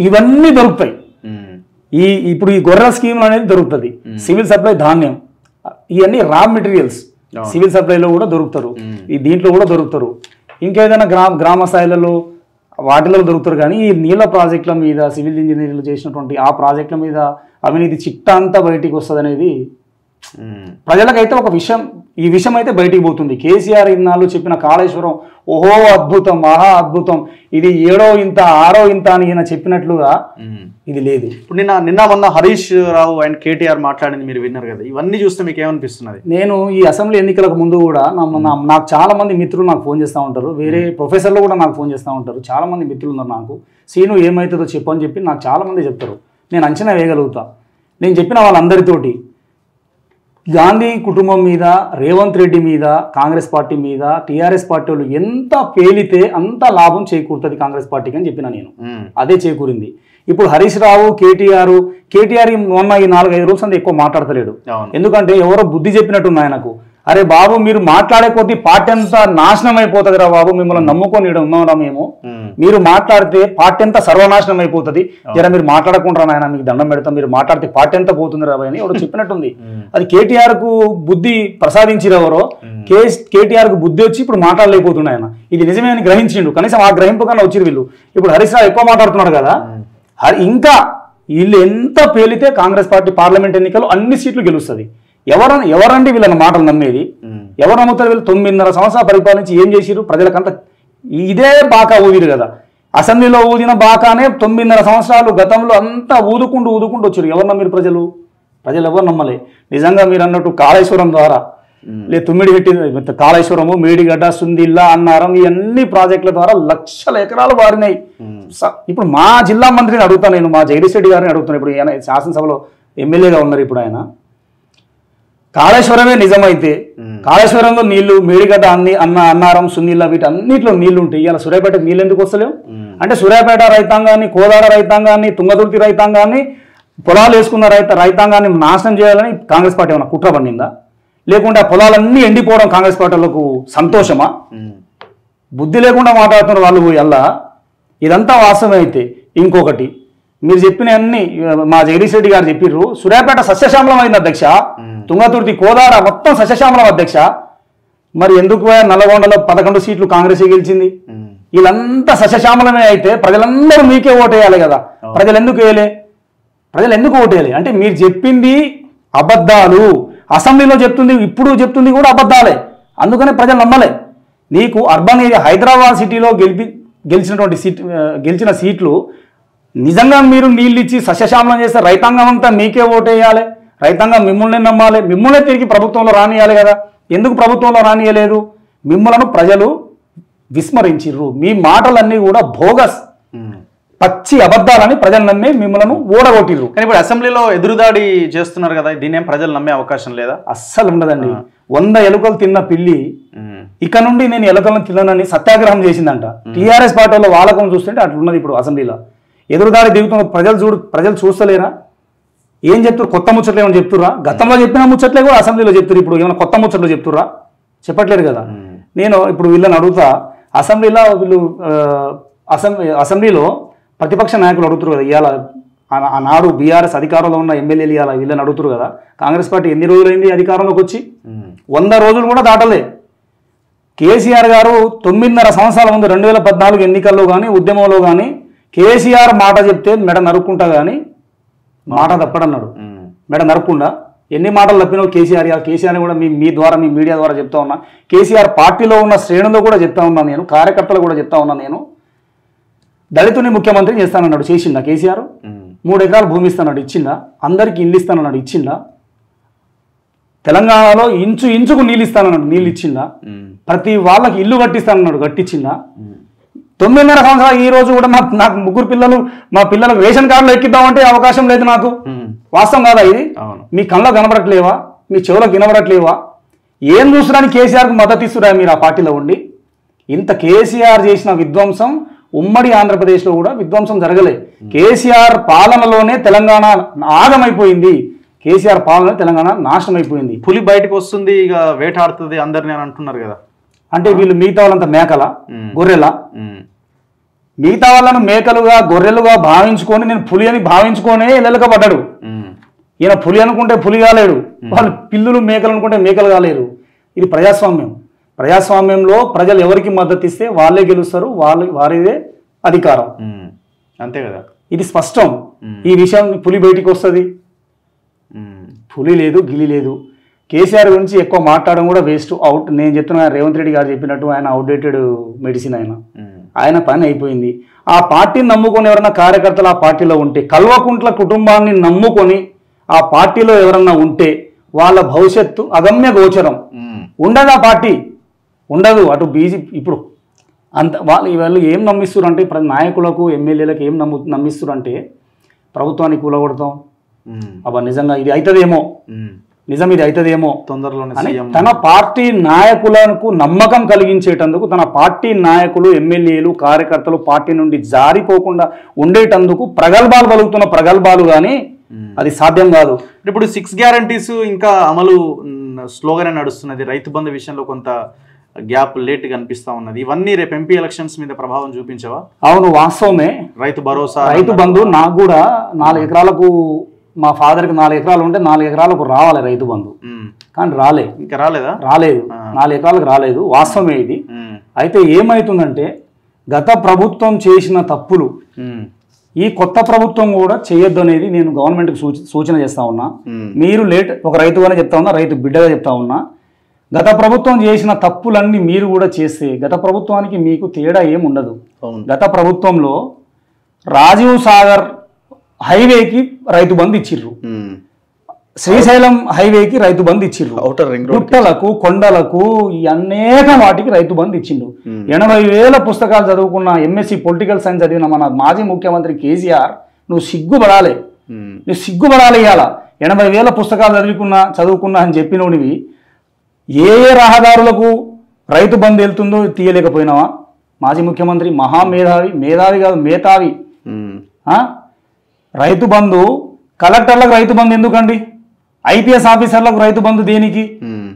S2: ఇవన్నీ దొరుకుతాయి. ఇప్పుడు ఈ గొర్రెల స్కీమ్ అనేది దొరుకుతుంది. సివిల్ సప్లై ధాన్యం, ఇవన్నీ రా మెటీరియల్స్ సివిల్ సప్లైలో కూడా దొరుకుతారు, ఈ దీంట్లో కూడా దొరుకుతారు. ఇంకేదైనా గ్రామ స్థాయిలలో వాటిలో దొరుకుతారు. కానీ ఈ నీళ్ళ ప్రాజెక్టుల మీద సివిల్ ఇంజనీర్లు చేసినటువంటి ఆ ప్రాజెక్టుల మీద అవినీతి చిట్టా అంతా బయటికి వస్తుంది అనేది ప్రజలకైతే ఈ విషయం అయితే బయటికి పోతుంది. కేసీఆర్ ఇన్నాళ్ళు చెప్పిన కాళేశ్వరం ఓహో అద్భుతం, మహా అద్భుతం, ఇది 7వ ఇంత 6వ ఇంత అని ఈయన చెప్పినట్లుగా ఇది లేదు.
S1: ఇప్పుడు నిన్న మొన్న హరీష్ రావు అండ్ కేటీఆర్ మాట్లాడింది మీరు విన్నారు కదా, ఇవన్నీ చూస్తే మీకు ఏమనిపిస్తున్నది?
S2: నేను ఈ అసెంబ్లీ ఎన్నికలకు ముందు కూడా నాకు చాలా మంది మిత్రులు నాకు ఫోన్ చేస్తూ ఉంటారు, వేరే ప్రొఫెసర్లు కూడా నాకు ఫోన్ చేస్తూ ఉంటారు. చాలా మంది మిత్రులు ఉన్నారు నాకు. సీను ఏమవుతుందో చెప్పు అని చెప్పి నాకు చాలా మంది చెప్తారు. నేను అంచనా వేయగలుగుతా. నేను చెప్పిన వాళ్ళందరితోటి గాంధీ కుటుంబం మీద, రేవంత్ రెడ్డి మీద, కాంగ్రెస్ పార్టీ మీద, టీఆర్ఎస్ పార్టీ వాళ్ళు ఎంత పేలితే అంత లాభం చేకూరుతుంది కాంగ్రెస్ పార్టీకి అని చెప్పిన నేను. అదే చేకూరింది. ఇప్పుడు హరీష్ రావు, కేటీఆర్ మొన్న ఈ 4-5 రోజులు అంతా ఎక్కువ మాట్లాడతలేడు. ఎందుకంటే ఎవరో బుద్ధి చెప్పినట్టుంది ఆయనకు. అరే బాబు, మీరు మాట్లాడే కొద్దీ పార్టీ అంతా నాశనం అయిపోతుంది రా బాబు, మిమ్మల్ని నమ్ముకొని ఉన్నారా మేము, మీరు మాట్లాడితే పార్టీ అంతా సర్వనాశనం అయిపోతుంది, జర మీరు మాట్లాడకుండా నాయన మీకు దండం పెడతాం, మీరు మాట్లాడితే పార్టీ అంతా పోతుంది రా అని ఎవరో చెప్పినట్టుంది. అది కేటీఆర్ కు బుద్ధి ప్రసాదించిరు ఎవరో, కేటీఆర్ కు బుద్ధి వచ్చి ఇప్పుడు మాట్లాడలేకపోతుంది ఆయన. ఇది నిజమే అని గ్రహించిండు, కనీసం ఆ గ్రహింపు కన్నా వచ్చిరు వీళ్ళు. ఇప్పుడు హరీష్ రావు ఎక్కువ మాట్లాడుతున్నాడు కదా, ఇంకా వీళ్ళు ఎంత పేలితే కాంగ్రెస్ పార్టీ పార్లమెంట్ ఎన్నికల్లో అన్ని సీట్లు గెలుస్తుంది. ఎవరండి వీళ్ళని మాటలు నమ్మేది? ఎవరు నమ్ముతారు? వీళ్ళు 9.5 సంవత్సరాలు పరిపాలించి ఏం చేసిరు? ప్రజలకంతా ఇదే బాకా ఊదిరు కదా. అసెంబ్లీలో ఊదిన బాకానే 9.5 సంవత్సరాలు గతంలో అంతా ఊదుకుంటూ వచ్చారు. ఎవరు నమ్మిరు? ప్రజలు ఎవరు నమ్మలే. నిజంగా మీరు అన్నట్టు కాళేశ్వరం ద్వారా, తుమ్మిడిగట్టి కాళేశ్వరము, మేడిగడ్డ, సుందిల్లా, అన్నారం, ఈ అన్ని ప్రాజెక్టుల ద్వారా లక్షల ఎకరాలు వారినాయి. ఇప్పుడు మా జిల్లా మంత్రిని అడుగుతాను నేను, మా జగదీష్ రెడ్డి గారిని అడుగుతాను. ఇప్పుడు ఆయన శాసనసభలో ఎమ్మెల్యేగా ఉన్నారు. ఇప్పుడు ఆయన కాళేశ్వరమే నిజమైతే, కాళేశ్వరంలో నీళ్లు, మేడిగడ్డ, అన్నారం, సున్నీళ్ళ, వీటన్నిటిలో నీళ్లు ఉంటాయి. ఇలా సూర్యాపేట నీళ్ళు ఎందుకు వస్తలేవు? అంటే సూర్యాపేట రైతాంగాన్ని, కోదాడ రైతాంగాన్ని, తుంగతుర్తి రైతాంగాన్ని, పొలాలు వేసుకున్న రైతాంగాన్ని నాశనం చేయాలని కాంగ్రెస్ పార్టీ ఏమైనా కుట్ర పడిందా? లేకుంటే ఆ పొలాలన్నీ ఎండిపోవడం కాంగ్రెస్ పార్టీలకు సంతోషమా? బుద్ధి లేకుండా మాట్లాడుతున్నారు వాళ్ళు అల్లా. ఇదంతా వాస్తవమే. అయితే ఇంకొకటి మీరు చెప్పిన అన్ని మా జగదీష్ రెడ్డి గారు చెప్పిర్రు, సూర్యాపేట సస్యశ్యామలం అయింది అధ్యక్ష, తుంగతుర్తి, కోదాడ మొత్తం సస్యశ్యామలం అధ్యక్ష. మరి ఎందుకు నల్లగొండలో 11 సీట్లు కాంగ్రెస్ గెలిచింది? వీళ్ళంతా సస్యశ్యామలమే అయితే ప్రజలందరూ మీకే ఓటేయాలి కదా. ప్రజలు ఎందుకు ఓటేయాలి? అంటే మీరు చెప్పింది అబద్ధాలు, అసెంబ్లీలో చెప్తుంది, ఇప్పుడు చెప్తుంది కూడా అబద్ధాలే. అందుకనే ప్రజలు నమ్మలే. నీకు అర్బన్ ఏరియా హైదరాబాద్ సిటీలో గెలిచిన సీట్లు నిజంగా మీరు నీళ్ళు ఇచ్చి సస్యశ్యామలం చేస్తే రైతాంగం అంతా మీకే ఓటేయాలి, రైతాంగం మిమ్మల్ని నమ్మాలి, మిమ్మల్ని తిరిగి ప్రభుత్వంలో రానియాలి కదా. ఎందుకు ప్రభుత్వంలో రానియలేదు? మిమ్మల్ని ప్రజలు విస్మరించిర్రు. మీ మాటలన్నీ కూడా బోగస్, పచ్చి అబద్ధాలని ప్రజలు నమ్మి మిమ్మల్ని ఓడగొట్టిర్రు.
S1: కానీ ఇప్పుడు అసెంబ్లీలో ఎదురుదాడి చేస్తున్నారు కదా, దీన్ని ఏం ప్రజలు నమ్మే అవకాశం లేదా?
S2: అస్సలు ఉండదండి. 100 ఎలుకలు తిన్న పిల్లి ఇక నుండి నేను ఎలుకలను తిననని సత్యాగ్రహం చేసిందంట. టీఆర్ఎస్ పార్టీలో వాళ్ళకం చూస్తుంటే అట్లున్నది. ఇప్పుడు అసెంబ్లీలో ఎదురుదాడి దిగుతున్న ప్రజలు చూస్తలేరా? ఏం చెప్తారు? కొత్త ముచ్చట్లు ఏమైనా చెప్తుర్రా? గతంలో చెప్పిన ముచ్చట్లే కూడా అసెంబ్లీలో చెప్తారు. ఇప్పుడు ఏమైనా కొత్త ముచ్చట్లు చెప్తుర్రా? చెప్పట్లేదు కదా. నేను ఇప్పుడు వీళ్ళని అడుగుతా, అసెంబ్లీలో ప్రతిపక్ష నాయకులు అడుగుతారు కదా, ఇవాళ ఆనాడు బీఆర్ఎస్ అధికారంలో ఉన్న ఎమ్మెల్యేలు ఇవాళ వీళ్ళని అడుగుతారు కదా, కాంగ్రెస్ పార్టీ ఎన్ని రోజులైంది అధికారంలోకి వచ్చి? 100 రోజులు కూడా దాటలే. కేసీఆర్ గారు 9.5 సంవత్సరాల ముందు 2014 ఎన్నికల్లో కానీ ఉద్యమంలో కానీ కేసీఆర్ మాట చెప్తే మెడ నరుక్కుంటా కానీ మాట తప్పడన్నాడు. మెడ నరుక్కుండా ఎన్ని మాటలు తప్పినావు కేసీఆర్ కూడా మీ ద్వారా, మీ మీడియా ద్వారా చెప్తా ఉన్నా. కేసీఆర్ పార్టీలో ఉన్న శ్రేణుల్లో కూడా చెప్తా ఉన్నా నేను, కార్యకర్తలు కూడా చెప్తా ఉన్నా నేను. దళితుని ముఖ్యమంత్రి చేస్తానన్నాడు, చేసిండా కేసీఆర్? 3 ఎకరాలు భూమి ఇస్తానన్నాడు, ఇచ్చిందా? అందరికీ ఇల్లు ఇస్తానన్నాడు, ఇచ్చిందా? తెలంగాణలో ఇంచుకు నీళ్ళు ఇస్తానన్నాడు, నీళ్ళు ఇచ్చిందా? ప్రతి వాళ్ళకి ఇల్లు కట్టిస్తానన్నాడు, కట్టించిందా? 9.5 సంవత్సరాలు ఈ రోజు కూడా నాకు 3 పిల్లలు, మా పిల్లలకు రేషన్ కార్డులో ఎక్కిద్దామంటే అవకాశం లేదు నాకు. వాస్తవం కాదా ఇది? మీ కళ్ళలో కనబడట్లేవా? మీ చెవులకు వినబడట్లేవా? ఏం చూస్తున్నారని కేసీఆర్కి మద్దతు ఇస్తురా మీరు ఆ పార్టీలో ఉండి? ఇంత కేసీఆర్ చేసిన విధ్వంసం ఉమ్మడి ఆంధ్రప్రదేశ్లో కూడా విధ్వంసం జరగలే. కేసీఆర్ పాలనలోనే తెలంగాణ ఆగమైపోయింది, కేసీఆర్ పాలన తెలంగాణ నాశనం అయిపోయింది.
S1: పులి బయటకు వస్తుంది, ఇక వేటాడుతుంది అందరిని అని అంటున్నారు కదా.
S2: అంటే వీళ్ళు మిగతా వాళ్ళంతా మేకల, గొర్రెల? మిగతా వాళ్ళను మేకలుగా గొర్రెలుగా భావించుకొని నేను పులి అని భావించుకొనే ఎల్లెలకబడ్డాడు. ఈయన పులి అనుకుంటే పులి కాలేడు, వాళ్ళు పిల్లులు మేకలు అనుకుంటే మేకలు కాలేరు. ఇది ప్రజాస్వామ్యం. ప్రజాస్వామ్యంలో ప్రజలు ఎవరికి మద్దతు ఇస్తే వాళ్ళే గెలుస్తారు, వారిదే అధికారం.
S1: అంతే కదా,
S2: ఇది స్పష్టం. ఈ విషయం పులి బయటికి వస్తుంది. పులి లేదు, గిలి లేదు. కేసీఆర్ గురించి ఎక్కువ మాట్లాడడం కూడా వేస్ట్. అవుట్ నేను చెప్తున్నా, రేవంత్ రెడ్డి గారు చెప్పినట్టు ఆయన అవుట్డేటెడ్ మెడిసిన్. ఆయన పని అయిపోయింది. ఆ పార్టీని నమ్ముకొని ఎవరన్నా కార్యకర్తలు ఆ పార్టీలో ఉంటే, కల్వకుంట్ల కుటుంబాన్ని నమ్ముకొని ఆ పార్టీలో ఎవరన్నా ఉంటే వాళ్ళ భవిష్యత్తు అగమ్య గోచరం. ఉండదు ఆ పార్టీ, ఉండదు. అటు బీజేపీ ఇప్పుడు అంత వాళ్ళు ఏం నమ్మిస్తారు అంటే, నాయకులకు ఎమ్మెల్యేలకు ఏం నమ్మిస్తారు అంటే, ప్రభుత్వాన్ని కూలగొడతాం, అబ్బా నిజంగా ఇది అవుతుందేమో, నిజం ఇది అవుతుందేమో తొందరలోనే తన పార్టీ నాయకులకు నమ్మకం కలిగించేటందుకు, తన పార్టీ నాయకులు ఎమ్మెల్యేలు కార్యకర్తలు పార్టీ నుండి జారిపోకుండా ఉండేటందుకు ప్రగల్భాలు పలుకుతున్న ప్రగల్భాలు, కానీ అది సాధ్యం కాదు.
S1: ఇప్పుడు 6 గ్యారంటీస్ ఇంకా అమలు స్లోగానే నడుస్తున్నది. రైతు బంధు విషయంలో కొంత గ్యాప్ లేట్ కనిపిస్తా ఉన్నది. ఇవన్నీ రేపు ఎంపీ ఎలక్షన్స్ మీద ప్రభావం చూపించవా?
S2: అవును, వాస్తవమే.
S1: రైతు భరోసా,
S2: రైతు బంధు నాకు కూడా 4 ఎకరాలకు, మా ఫాదర్కి 4 ఎకరాలు ఉంటే 4 ఎకరాలకు రావాలి రైతు బంధు, కానీ రాలే. ఇంకా రాలేదు 4 ఎకరాలకు రాలేదు. వాస్తవమే ఇది. అయితే ఏమవుతుందంటే, గత ప్రభుత్వం చేసిన తప్పులు ఈ కొత్త ప్రభుత్వం కూడా చేయొద్దు అనేది నేను గవర్నమెంట్కి సూచన చేస్తా ఉన్నా. మీరు ఒక రైతుగానే చెప్తా ఉన్నా, రైతు బిడ్డగా చెప్తా ఉన్నా. గత ప్రభుత్వం చేసిన తప్పులన్నీ మీరు కూడా చేస్తే గత ప్రభుత్వానికి మీకు తేడా ఏముండదు. గత ప్రభుత్వంలో రాజీవ్ సాగర్ హైవేకి రైతు బంధు ఇచ్చిర్రు, శ్రీశైలం హైవేకి రైతు బంధు ఇచ్చిర్రు, గుట్టలకు కొండలకు అనేక వాటికి రైతు బంధు ఇచ్చిండు. 80,000 పుస్తకాలు చదువుకున్న ఎంఎస్సి పొలిటికల్ సైన్స్ చదివిన మన మాజీ ముఖ్యమంత్రి కేసీఆర్, నువ్వు సిగ్గుపడాలి, నువ్వు సిగ్గుపడాలి. ఇవాళ 80,000 పుస్తకాలు చదువుకున్నా అని చెప్పినోడివి ఏ రహదారులకు రైతు బంధు వెళ్తుందో తీయలేకపోయినావా? మాజీ ముఖ్యమంత్రి మహామేధావి, మేధావి కాదు మేధావి. రైతు బంధు కలెక్టర్లకు రైతు బంధు ఎందుకండి? ఐపీఎస్ ఆఫీసర్లకు రైతు బంధు దేనికి?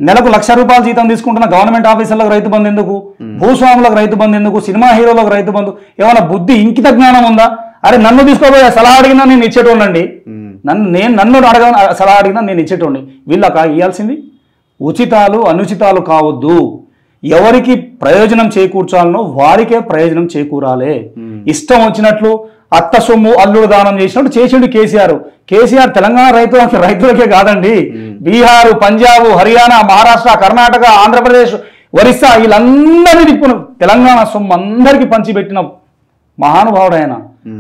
S2: నెలకు ₹1,00,000 జీతం తీసుకుంటున్న గవర్నమెంట్ ఆఫీసర్లకు రైతు బంధు ఎందుకు? భూస్వాములకు రైతు బంధు ఎందుకు? సినిమా హీరోలకు రైతు బంధు? ఏమైనా బుద్ధి ఇంకిత జ్ఞానం ఉందా? అరే నన్ను తీసుకోబోయే సలహా అడిగినా నేను ఇచ్చేటోండి, నన్ను సలహా అడిగినా నేను ఇచ్చేటోండి. వీళ్ళక ఇవ్వాల్సింది ఉచితాలు అనుచితాలు కావద్దు. ఎవరికి ప్రయోజనం చేకూర్చాలనో వారికే ప్రయోజనం చేకూరాలి. ఇష్టం వచ్చినట్లు అత్త సొమ్ము అల్లుడు దానం చేసినట్టు చేసిండు కేసీఆర్. తెలంగాణ రైతులకే కాదండి, బీహారు, పంజాబ్, హర్యానా, మహారాష్ట్ర, కర్ణాటక, ఆంధ్రప్రదేశ్, ఒరిస్సా వీళ్ళందరినీ తిప్పును తెలంగాణ సొమ్ము అందరికీ పంచిపెట్టిన మహానుభావుడు ఆయన.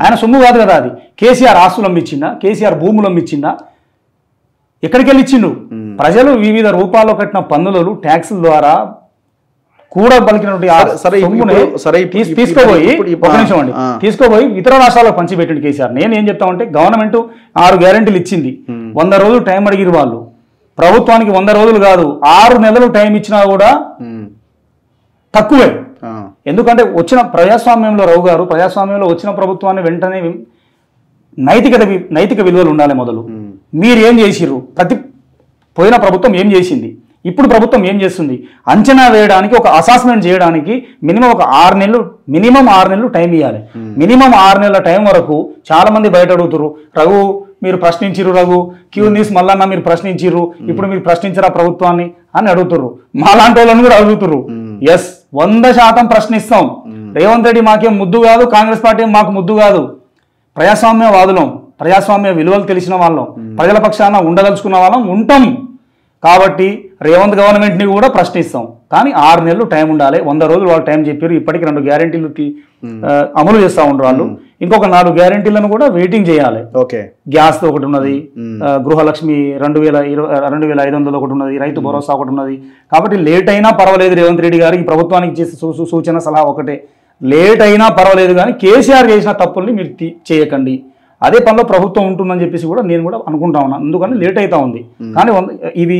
S2: ఆయన సొమ్ము కాదు కదా అది. కేసీఆర్ ఆస్తులు అమ్మిచ్చిందా? కేసీఆర్ భూములు అమ్మిచ్చిందా? ఎక్కడికి వెళ్ళి ఇచ్చిండు? ప్రజలు వివిధ రూపాల్లో కట్టిన పన్నులు, ట్యాక్సుల ద్వారా కూడా పలికినటువంటి తీసుకోపోయి ఇతర రాష్ట్రాలకు పంచిపెట్టిండు కేసీఆర్. నేను ఏం చెప్తామంటే, గవర్నమెంట్ 6 గ్యారెంటీలు ఇచ్చింది, 100 రోజులు టైం అడిగిరు వాళ్ళు. ప్రభుత్వానికి 100 రోజులు కాదు, 6 నెలలు టైం ఇచ్చినా కూడా తక్కువే. ఎందుకంటే ప్రజాస్వామ్యంలో రావు గారు, ప్రజాస్వామ్యంలో వచ్చిన ప్రభుత్వాన్ని వెంటనే నైతిక విలువలు ఉండాలి. మొదలు మీరు ఏం చేసిర్రు? పోయిన ప్రభుత్వం ఏం చేసింది, ఇప్పుడు ప్రభుత్వం ఏం చేస్తుంది, అంచనా వేయడానికి, ఒక అసెస్మెంట్ చేయడానికి మినిమం 6 నెలలు టైం ఇవ్వాలి. మినిమం 6 నెలల టైం వరకు చాలా మంది బయట అడుగుతారు, రఘు మీరు ప్రశ్నించిరు, రఘు క్యూ న్యూస్ మల్లన్న మీరు ప్రశ్నించిర్రు, ఇప్పుడు మీరు ప్రశ్నించరా ప్రభుత్వాన్ని అని అడుగుతారు. మాలాంటి వాళ్ళని కూడా అడుగుతారు. ఎస్, 100% ప్రశ్నిస్తాం. రేవంత్ రెడ్డి మాకేం ముద్దు కాదు, కాంగ్రెస్ పార్టీ మాకు ముద్దు కాదు. ప్రజాస్వామ్యవాదులం, ప్రజాస్వామ్య విలువలు తెలిసిన వాళ్ళం, ప్రజల పక్షాన ఉండదలుచుకున్న వాళ్ళం ఉంటాం. కాబట్టి రేవంత్ గవర్నమెంట్ని కూడా ప్రశ్నిస్తాం. కానీ 6 నెలలు టైం ఉండాలి. 100 రోజులు వాళ్ళు టైం చెప్పారు. ఇప్పటికి 2 గ్యారెంటీలకి అమలు చేస్తూ ఉండరు వాళ్ళు. ఇంకొక 4 గ్యారెంటీలను కూడా వెయిటింగ్ చేయాలి.
S1: ఓకే, గ్యాస్
S2: ఒకటి ఉన్నది, గృహలక్ష్మి 2500 ఒకటి ఉన్నది, రైతు భరోసా ఒకటి ఉన్నది. కాబట్టి లేట్ అయినా పర్వాలేదు, రేవంత్ రెడ్డి గారు ఈ ప్రభుత్వానికి చేసే సూచన సలహా ఒకటే, లేట్ అయినా పర్వాలేదు కానీ కేసీఆర్ చేసిన తప్పుల్ని మీరు చేయకండి. అదే పనిలో ప్రభుత్వం ఉంటుందని చెప్పేసి కూడా నేను కూడా అనుకుంటా ఉన్నాను. అందుకని లేట్ అవుతా ఉంది. కానీ ఇవి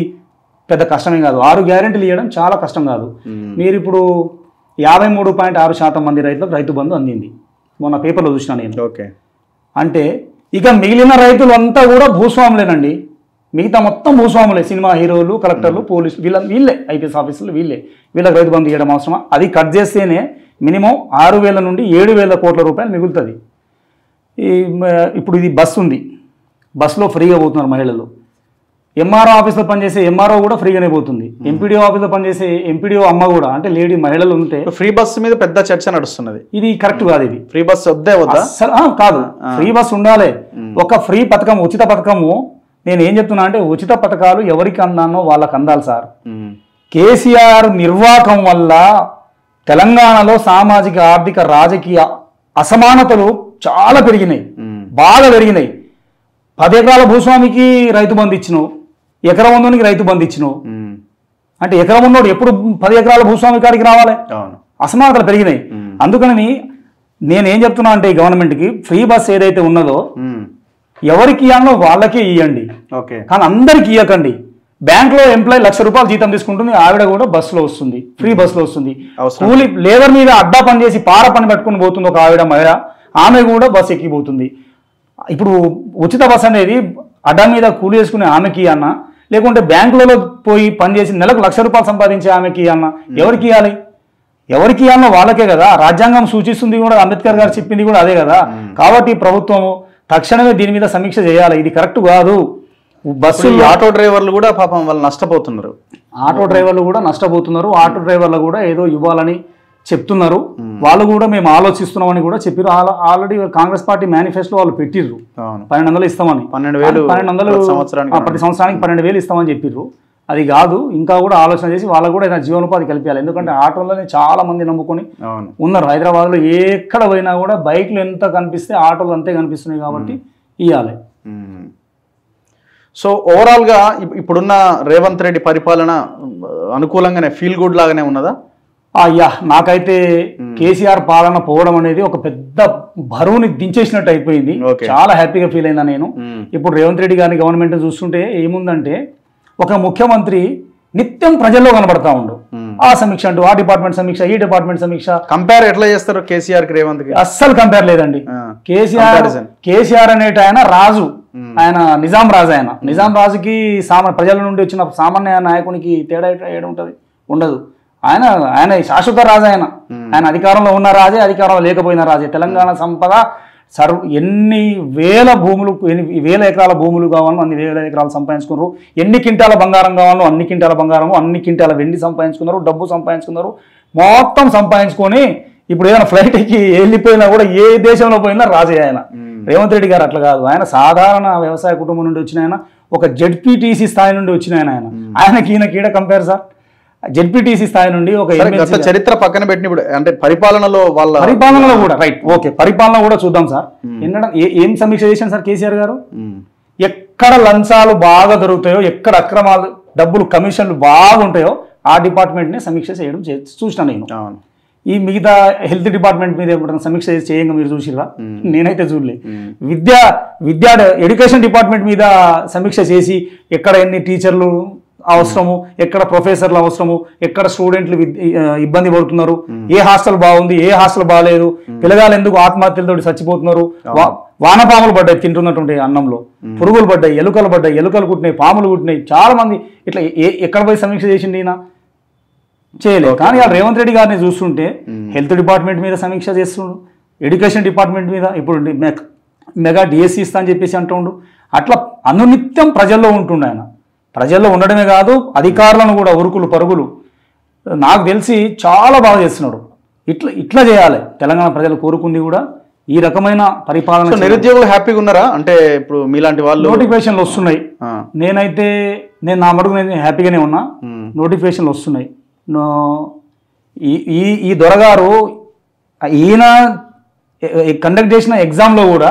S2: పెద్ద కష్టమే కాదు. 6 గ్యారెంటీలు ఇవ్వడం చాలా కష్టం కాదు. మీరు ఇప్పుడు 53.6% మంది రైతులకు రైతు బంధు అందింది, మొన్న పేపర్లో చూసిన నేను.
S1: ఓకే,
S2: అంటే ఇక మిగిలిన రైతులు అంతా కూడా భూస్వాములేనండి. మిగతా మొత్తం భూస్వాములే, సినిమా హీరోలు, కలెక్టర్లు, పోలీసులు, వీళ్ళే ఐపీఎస్ ఆఫీసర్లు, వీళ్ళకి రైతు బంధు ఇవ్వడం అవసరమా? అది కట్ చేస్తేనే మినిమం 6,000 నుండి 7,000 కోట్ల రూపాయలు మిగులుతుంది. ఇప్పుడు ఇది బస్సు ఉంది, బస్సులో ఫ్రీగా పోతున్నారు మహిళలు. ఎంఆర్ఓ ఆఫీస్లో పనిచేసే ఎంఆర్ఓ కూడా ఫ్రీగానే పోతుంది. ఎంపీడీఓ ఆఫీస్లో పనిచేసే ఎంపీడీఓ అమ్మ కూడా, అంటే లేడీ మహిళలు ఉంటే.
S1: ఫ్రీ బస్సు మీద పెద్ద చర్చ నడుస్తున్నది.
S2: ఇది కరెక్ట్ కాదు. ఇది
S1: ఫ్రీ బస్సు వద్దే వద్దా?
S2: కాదు, ఫ్రీ బస్సు ఉండాలి. ఒక ఫ్రీ పథకం, ఉచిత పథకము. నేను ఏం చెప్తున్నా అంటే, ఉచిత పథకాలు ఎవరికి అందానో వాళ్ళకి అందాలి సార్. కేసీఆర్ నిర్వాహకం వల్ల తెలంగాణలో సామాజిక, ఆర్థిక, రాజకీయ అసమానతలు చాలా పెరిగినాయి, బాగా పెరిగినాయి. 10 ఎకరాల భూస్వామికి రైతు బంధు ఇచ్చినావు, ఎకరం ఉన్నోనికి రైతు బంధు ఇచ్చినావు. అంటే ఎకరం ఉన్నోడు ఎప్పుడు 10 ఎకరాల భూస్వామి కాడికి రావాలి? అసమానతలు పెరిగినాయి. అందుకని నేనేం చెప్తున్నా అంటే, ఈ గవర్నమెంట్కి ఫ్రీ బస్ ఏదైతే ఉన్నదో ఎవరికి ఇవ్వాలో వాళ్ళకే ఇవ్వండి, కానీ అందరికి ఇవ్వకండి. బ్యాంక్లో ఎంప్లాయీ ₹1,00,000 జీతం తీసుకుంటుంది, ఆవిడ కూడా బస్సులో వస్తుంది, ఫ్రీ బస్సులో వస్తుంది. కూలీ లేబర్ మీద అడ్డా పని చేసి పార పని పెట్టుకుని పోతుంది ఒక ఆవిడ మహిళ, ఆమె కూడా బస్సు ఎక్కిపోతుంది. ఇప్పుడు ఉచిత బస్ అనేది అడ్డా మీద కూలి చేసుకునే ఆమెకి అన్న, లేకుంటే బ్యాంకులలో పోయి పనిచేసి నెలకు ₹1,00,000 సంపాదించే ఆమెకి అన్న, ఎవరికి ఇవ్వాలి? ఎవరికి ఇవ్వాలో వాళ్ళకే కదా. రాజ్యాంగం సూచిస్తుంది కూడా, అంబేద్కర్ గారు చెప్పింది కూడా అదే కదా. కాబట్టి ప్రభుత్వము తక్షణమే దీని మీద సమీక్ష చేయాలి. ఇది కరెక్ట్ కాదు. బస్సు
S1: ఆటో డ్రైవర్లు కూడా పాపం వాళ్ళు నష్టపోతున్నారు.
S2: ఆటో డ్రైవర్లు కూడా నష్టపోతున్నారు. ఆటో డ్రైవర్లు కూడా ఏదో ఇవ్వాలని చెప్తున్నారు. వాళ్ళు కూడా మేము ఆలోచిస్తున్నామని కూడా చెప్పారు. ఆల్రెడీ కాంగ్రెస్ పార్టీ మేనిఫెస్టో వాళ్ళు పెట్టిర్రు, 1,200 ఇస్తామని. 12,000 ప్రతి సంవత్సరానికి 12,000 ఇస్తామని చెప్పిర్రు. అది కాదు, ఇంకా కూడా ఆలోచన చేసి వాళ్ళకు కూడా ఏదైనా జీవనోపాధి కల్పించాలి. ఎందుకంటే ఆటోలోనే చాలా మంది నమ్ముకొని ఉన్నారు. హైదరాబాద్లో ఎక్కడ పోయినా కూడా బైక్లు ఎంత కనిపిస్తే ఆటోలు అంతే కనిపిస్తున్నాయి. కాబట్టి ఇవ్వాలి.
S1: సో ఓవరాల్గా ఇప్పుడున్న రేవంత్ రెడ్డి పరిపాలన అనుకూలంగానే, ఫీల్ గుడ్ లాగానే ఉన్నదా?
S2: నాకైతే కేసీఆర్ పాలన పోవడం అనేది ఒక పెద్ద బరువుని దించేసినట్టు అయిపోయింది. చాలా హ్యాపీగా ఫీల్ అయినా నేను. ఇప్పుడు రేవంత్ రెడ్డి గారి గవర్నమెంట్ చూస్తుంటే ఏముందంటే, ఒక ముఖ్యమంత్రి నిత్యం ప్రజల్లో కనబడతా ఉండు. ఆ సమీక్ష అంటూ, ఆ డిపార్ట్మెంట్ సమీక్ష, ఈ డిపార్ట్మెంట్ సమీక్ష.
S1: కంపేర్ ఎట్లా చేస్తారు కేసీఆర్ కి రేవంత్ కి?
S2: అస్సలు కంపేర్ లేదండి. కేసీఆర్ అనేట ఆయన రాజు, ఆయన నిజాం రాజు. ఆయన నిజాం రాజుకి ప్రజల నుండి వచ్చిన సామాన్య నాయకునికి తేడా ఉంటుంది? ఉండదు. ఆయన శాశ్వత రాజు. ఆయన అధికారంలో ఉన్న రాజే, అధికారంలో లేకపోయిన రాజే. తెలంగాణ సంపద ఎన్ని వేల భూములు, ఎన్ని వేల ఎకరాల భూములు కావాలో అన్ని వేల ఎకరాలు సంపాదించుకున్నారు. ఎన్ని కింటాల బంగారం కావాలో అన్ని కింటాల బంగారము, అన్ని కింటాల వెండి సంపాదించుకున్నారు, డబ్బు సంపాదించుకున్నారు. మొత్తం సంపాదించుకొని ఇప్పుడు ఏదైనా ఫ్లైట్కి వెళ్ళిపోయినా కూడా ఏ దేశంలో పోయినా రాజే ఆయన. రేవంత్ రెడ్డి గారు అట్లా కాదు. ఆయన సాధారణ వ్యవసాయ కుటుంబం నుండి వచ్చిన ఆయన, ఒక జెడ్పీటీసీ స్థాయి నుండి వచ్చిన ఆయనకి ఈయన కంపేర్ సార్. జెడ్పీటీసీ స్థాయి నుండి ఒక
S1: చరిత్ర పక్కన పెట్టినప్పుడు అంటే పరిపాలనలో
S2: కూడా రైట్, ఓకే, పరిపాలన కూడా చూద్దాం సార్. ఏం సమీక్ష చేశాను సార్ కేసీఆర్ గారు? ఎక్కడ లంచాలు బాగా దొరుకుతాయో, ఎక్కడ అక్రమాలు, డబ్బులు, కమిషన్లు బాగుంటాయో ఆ డిపార్ట్మెంట్ని సమీక్ష చేయడం చూసిన నేను. ఈ మిగతా హెల్త్ డిపార్ట్మెంట్ మీద ఎప్పుడైనా సమీక్ష చేయంగా మీరు చూసిరా? నేనైతే చూడలేదు. విద్యా ఎడ్యుకేషన్ డిపార్ట్మెంట్ మీద సమీక్ష చేసి ఎక్కడ ఎన్ని టీచర్లు అవసరము, ఎక్కడ ప్రొఫెసర్లు అవసరము, ఎక్కడ స్టూడెంట్లు ఇబ్బంది పడుతున్నారు, ఏ హాస్టల్ బాగుంది, ఏ హాస్టల్ బాగాలేదు, పిల్లగాలు ఎందుకు ఆత్మహత్యలతో చచ్చిపోతున్నారు, వానపాములు పడ్డాయి తింటున్నటువంటి అన్నంలో, పురుగులు పడ్డాయి, ఎలుకలు కుట్టినాయి, పాములు కుట్టినాయి. చాలా మంది ఇట్లా ఎక్కడ పోయి సమీక్ష చేసింది ఈయన? చేయలేదు. కానీ ఆ రేవంత్ రెడ్డి గారిని చూస్తుంటే హెల్త్ డిపార్ట్మెంట్ మీద సమీక్ష చేస్తుండు, ఎడ్యుకేషన్ డిపార్ట్మెంట్ మీద ఇప్పుడు మెగా డిఎస్సి ఇస్తా అని చెప్పేసి అంటుండు. అట్లా అనునిత్యం ప్రజల్లో ఉంటుండు ఆయన. ప్రజల్లో ఉండడమే కాదు, అధికారులను కూడా ఉరుకులు పరుగులు నాకు తెలిసి చాలా బాగా చేస్తున్నాడు. ఇట్లా చేయాలి. తెలంగాణ ప్రజలు కోరుకుంది కూడా ఈ రకమైన పరిపాలన
S1: నిరుద్యోగులు హ్యాపీగా ఉన్నారా? అంటే ఇప్పుడు మీలాంటి వాళ్ళు
S2: నోటిఫికేషన్లు వస్తున్నాయి. నేను నా మటుకు నేను హ్యాపీగానే ఉన్నా. నోటిఫికేషన్లు వస్తున్నాయి. ఈ దొరగారు ఈయన కండక్ట్ చేసిన ఎగ్జామ్లో కూడా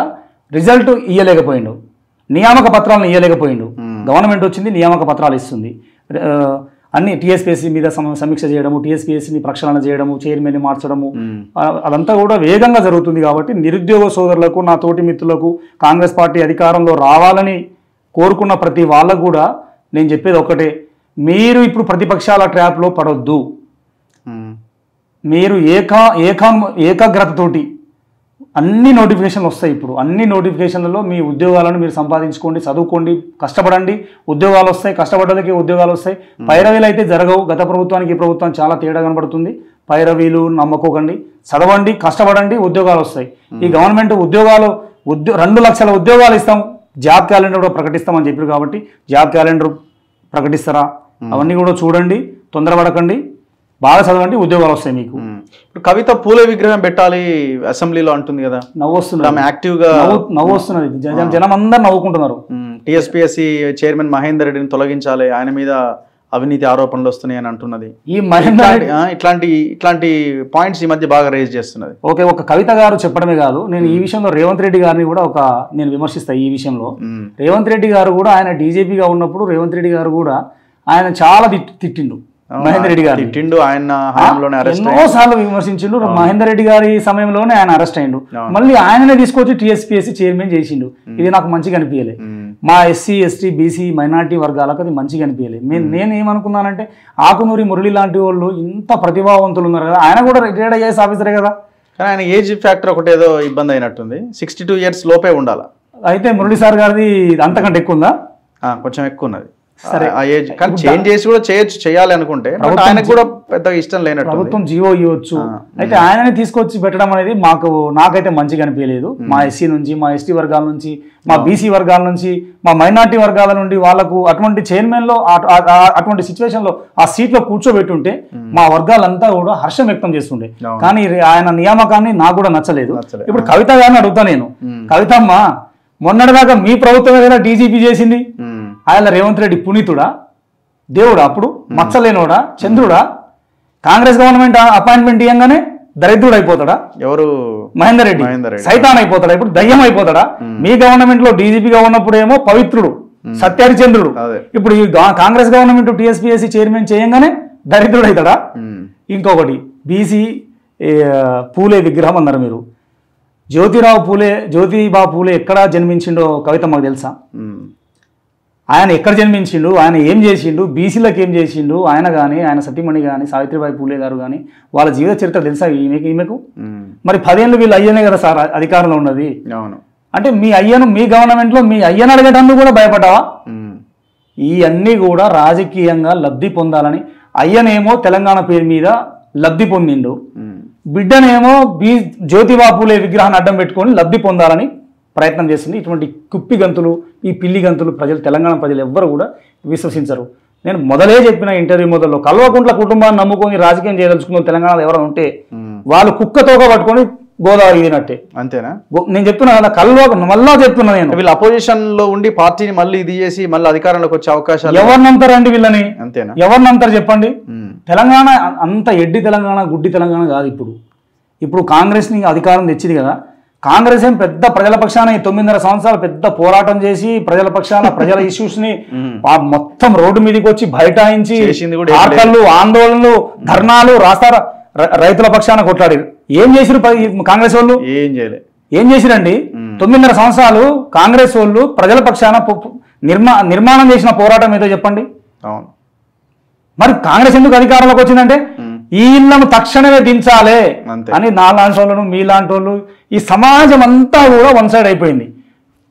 S2: రిజల్ట్ ఇవ్వలేకపోయిండు, నియామక పత్రాలను ఇవ్వలేకపోయిండు. గవర్నమెంట్ వచ్చింది, నియామక పత్రాలు ఇస్తుంది. అన్ని టీఎస్పీఎస్సీ మీద సమీక్ష చేయడము, టీఎస్పీఎస్సీని ప్రక్షాళన చేయడము, చైర్మన్ని మార్చడము, అదంతా కూడా వేగంగా జరుగుతుంది. కాబట్టి నిరుద్యోగ సోదరులకు, నా తోటి మిత్రులకు, కాంగ్రెస్ పార్టీ అధికారంలో రావాలని కోరుకున్న ప్రతి వాళ్ళకు కూడా నేను చెప్పేది ఒకటే, మీరు ఇప్పుడు ప్రతిపక్షాల ట్రాప్లో పడొద్దు. మీరు ఏకాగ్రతతోటి అన్ని నోటిఫికేషన్లు వస్తాయి. ఇప్పుడు అన్ని నోటిఫికేషన్లలో మీ ఉద్యోగాలను మీరు సంపాదించుకోండి, చదువుకోండి, కష్టపడండి. ఉద్యోగాలు వస్తాయి, కష్టపడ్డలకి ఉద్యోగాలు వస్తాయి. పైరవీలు అయితే జరగవు. గత ప్రభుత్వానికి ఈ ప్రభుత్వం చాలా తేడా కనబడుతుంది. పైరవీలు నమ్మకోకండి, చదవండి, కష్టపడండి, ఉద్యోగాలు వస్తాయి. ఈ గవర్నమెంట్ 2 లక్షల ఉద్యోగాలు ఇస్తాం, జాబ్ క్యాలెండర్ కూడా ప్రకటిస్తామని చెప్పారు. కాబట్టి జాబ్ క్యాలెండర్ ప్రకటిస్తారా అవన్నీ కూడా చూడండి, తొందరపడకండి, బాగా చదవండి, ఉద్యోగాలు వస్తాయి మీకు.
S1: ఇప్పుడు కవిత పూలే విగ్రహం పెట్టాలి అసెంబ్లీలో అంటుంది కదా,
S2: నవ్వు వస్తున్నది,
S1: యాక్టివ్గా
S2: నవ్వు వస్తున్నది, జనం అందరు నవ్వుకుంటున్నారు.
S1: టీఎస్పీఎస్సీ చైర్మన్ మహేందర్ రెడ్డిని తొలగించాలి, ఆయన మీద అవినీతి ఆరోపణలు వస్తున్నాయి అని అంటున్నది.
S2: ఈ మహేందర్
S1: ఇట్లాంటి పాయింట్స్ ఈ మధ్య బాగా రేజ్ చేస్తున్నది.
S2: ఓకే, ఒక కవిత గారు చెప్పడమే కాదు, నేను ఈ విషయంలో రేవంత్ రెడ్డి గారిని కూడా నేను విమర్శిస్తాను. ఈ విషయంలో రేవంత్ రెడ్డి గారు కూడా, ఆయన డీజీపీగా ఉన్నప్పుడు రేవంత్ రెడ్డి గారు కూడా ఆయన చాలా తిట్టిండు మహేందర్ రెడ్డి గారు.
S1: తిట్టిండు, ఆయన
S2: ఎన్నోసార్లు విమర్శించిండు. మహేందర్ రెడ్డి గారి సమయంలోనే ఆయన అరెస్ట్ అయ్యిండు. మళ్ళీ ఆయననే తీసుకొచ్చి టీఎస్పీఎస్సీ చైర్మన్ చేసిండు. ఇది నాకు మంచిగా అనిపించలే. మా ఎస్సీ ఎస్టీ బీసీ మైనార్టీ వర్గాలకు అది మంచిగా అనిపించలే. నేను ఏమనుకున్నానంటే, ఆకునూరి మురళి లాంటి వాళ్ళు ఇంత ప్రతిభావంతులు ఉన్నారు కదా, ఆయన కూడా రిటైర్డ్ ఐఏఎస్ ఆఫీసరే కదా.
S1: కానీ ఆయన ఏజ్ ఫ్యాక్టర్ ఒకటి ఏదో ఇబ్బంది అయినట్టుంది. 62 years లోపే ఉండాలి.
S2: అయితే మురళి సార్ గారిది అంతకంటే ఎక్కువ ఉందా?
S1: కొంచెం ఎక్కువ ఉన్నది. సరే, కానీ చేంజ్ చేసి కూడా చేయాలి అనుకుంటే ఆయనకు కూడా పెద్దగా ఇష్టం లేనట్టు
S2: ప్రభుత్వం జీవో ఇవ్వచ్చు. అయితే ఆయనని తీసుకొచ్చి పెట్టడం అనేది నాకైతే మంచిగా అనిపించలేదు. మా ఎస్సీ నుంచి, మా ఎస్టీ వర్గాల నుంచి, మా బీసీ వర్గాల నుంచి, మా మైనార్టీ వర్గాల నుండి వాళ్ళకు అటువంటి చైర్మన్లో అటువంటి సిచ్యువేషన్లో ఆ సీట్లో కూర్చోబెట్టుంటే మా వర్గాలంతా కూడా హర్షం వ్యక్తం చేస్తుండే. కానీ ఆయన నియామకాన్ని నాకు కూడా నచ్చలేదు. ఇప్పుడు కవిత గారిని అడుగుతా నేను, కవితమ్మ మొన్నటిదాకా మీ ప్రభుత్వం ఏదైనా డీజీపీ చేసింది, ఆయన రేవంత్ రెడ్డి పునీతుడా, దేవుడా, అప్పుడు మచ్చలేనోడా, చంద్రుడా? కాంగ్రెస్ గవర్నమెంట్ అపాయింట్మెంట్ ఇవ్వగానే దరిద్రుడు అయిపోతాడా?
S1: ఎవరు?
S2: మహేందర్ రెడ్డి సైతాన్ అయిపోతాడా? ఇప్పుడు దయ్యం అయిపోతాడా? మీ గవర్నమెంట్ లో డీజీపీగా ఉన్నప్పుడు ఏమో పవిత్రుడు, సత్యహరిచంద్రుడు. ఇప్పుడు ఈ కాంగ్రెస్ గవర్నమెంట్ టీఎస్పీఎస్సీ చైర్మన్ చేయంగానే దరిద్రుడు అవుతాడా? ఇంకొకటి, బీసీ పూలే విగ్రహం అన్నారు మీరు. జ్యోతిబా పూలే ఎక్కడ జన్మించిండో కవిత మాకు తెలుసా? ఆయన ఎక్కడ జన్మించిండు, ఆయన ఏం చేసిండు, బీసీలకు ఏం చేసిండు, ఆయన కానీ, ఆయన సతీమణి కానీ, సావిత్రిబాయి పూలే గారు కానీ, వాళ్ళ జీవిత చరిత్ర తెలుసా ఈమెకు? మరి 10 ఏళ్ళు వీళ్ళు అయ్యనే కదా సార్ అధికారంలో ఉన్నది. అంటే మీ గవర్నమెంట్లో మీ అయ్యను అడగటానికి కూడా భయపడ్డావా? ఈ అన్నీ కూడా రాజకీయంగా లబ్ధి పొందాలని, అయ్యనేమో తెలంగాణ పేరు మీద లబ్ధి పొందిండు, బిడ్డనేమో జ్యోతిబా పూలే విగ్రహాన్ని అడ్డం పెట్టుకొని లబ్ధి పొందాలని ప్రయత్నం చేస్తుంది. ఇటువంటి కుప్పి గంతులు, ఈ పిల్లి గంతులు తెలంగాణ ప్రజలు ఎవ్వరు కూడా విశ్వసించరు. నేను మొదలే చెప్పిన ఇంటర్వ్యూ మొదల్లో, కల్వకుంట్ల కుటుంబాన్ని నమ్ముకొని రాజకీయం చేయదలుచుకున్న తెలంగాణలో ఎవరైనా ఉంటే వాళ్ళు కుక్కతోక పట్టుకొని గోదావరి ఇదినట్టే.
S1: అంతేనా?
S2: నేను చెప్తున్నా కదా, మళ్ళా చెప్తున్నా నేను,
S1: వీళ్ళు అపోజిషన్ లో ఉండి పార్టీని మళ్ళీ ఇది చేసి మళ్ళీ అధికారంలోకి వచ్చే అవకాశాలు
S2: ఎవరినంటారండి వీళ్ళని?
S1: అంతేనా?
S2: ఎవరినంటారు చెప్పండి? తెలంగాణ అంత ఎడ్డి తెలంగాణ, గుడ్డి తెలంగాణ కాదు. ఇప్పుడు కాంగ్రెస్ ని అధికారం తెచ్చింది కదా, కాంగ్రెస్ ఏం పెద్ద ప్రజల పక్షాన 9.5 సంవత్సరాలు పెద్ద పోరాటం చేసి ప్రజల పక్షాన ప్రజల ఇష్యూస్ ని మొత్తం రోడ్డు మీదకి వచ్చి బైఠాయించి ఆటలు, ఆందోళనలు, ధర్నాలు రాస్తారా, రైతుల పక్షాన కొట్లాడారు. ఏం చేసిరు కాంగ్రెస్ వాళ్ళు? ఏం చేసిరండి? 9.5 సంవత్సరాలు కాంగ్రెస్ వాళ్ళు ప్రజల పక్షాన నిర్మాణం చేసిన పోరాటం ఏదో చెప్పండి. మరి కాంగ్రెస్ ఎందుకు అధికారంలోకి వచ్చిందంటే, ఈ ఇళ్లను తక్షణమే దించాలి అని నాలాంటి వాళ్ళను, మీలాంటి వాళ్ళు, ఈ సమాజం అంతా కూడా వన్ సైడ్ అయిపోయింది.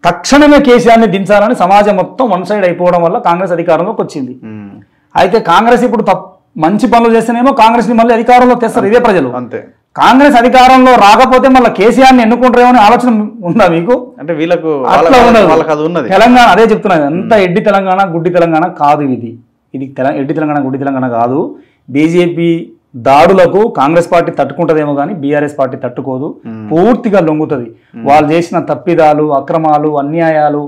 S2: తక్షణమే కేసీఆర్ని దించాలని సమాజం మొత్తం వన్ సైడ్ అయిపోవడం వల్ల కాంగ్రెస్ అధికారంలోకి వచ్చింది. అయితే కాంగ్రెస్ ఇప్పుడు మంచి పనులు చేస్తేనేమో కాంగ్రెస్ ని మళ్ళీ అధికారంలో తెస్తారు ఇదే ప్రజలు. కాంగ్రెస్ అధికారంలో రాకపోతే మళ్ళీ కేసీఆర్ని ఎన్నుకుంటారేమో అనే ఆలోచన ఉందా మీకు?
S1: అంటే వీళ్ళకు
S2: తెలంగాణ అదే చెప్తున్నది, అంత ఎడ్డి తెలంగాణ, గుడ్డి తెలంగాణ కాదు. ఇది ఎడ్డి తెలంగాణ, గుడ్డి తెలంగాణ కాదు. బీజేపీ దాడులకు కాంగ్రెస్ పార్టీ తట్టుకుంటదేమో కానీ బీఆర్ఎస్ పార్టీ తట్టుకోదు, పూర్తిగా లొంగుతుంది. వాళ్ళు చేసిన తప్పిదాలు, అక్రమాలు, అన్యాయాలు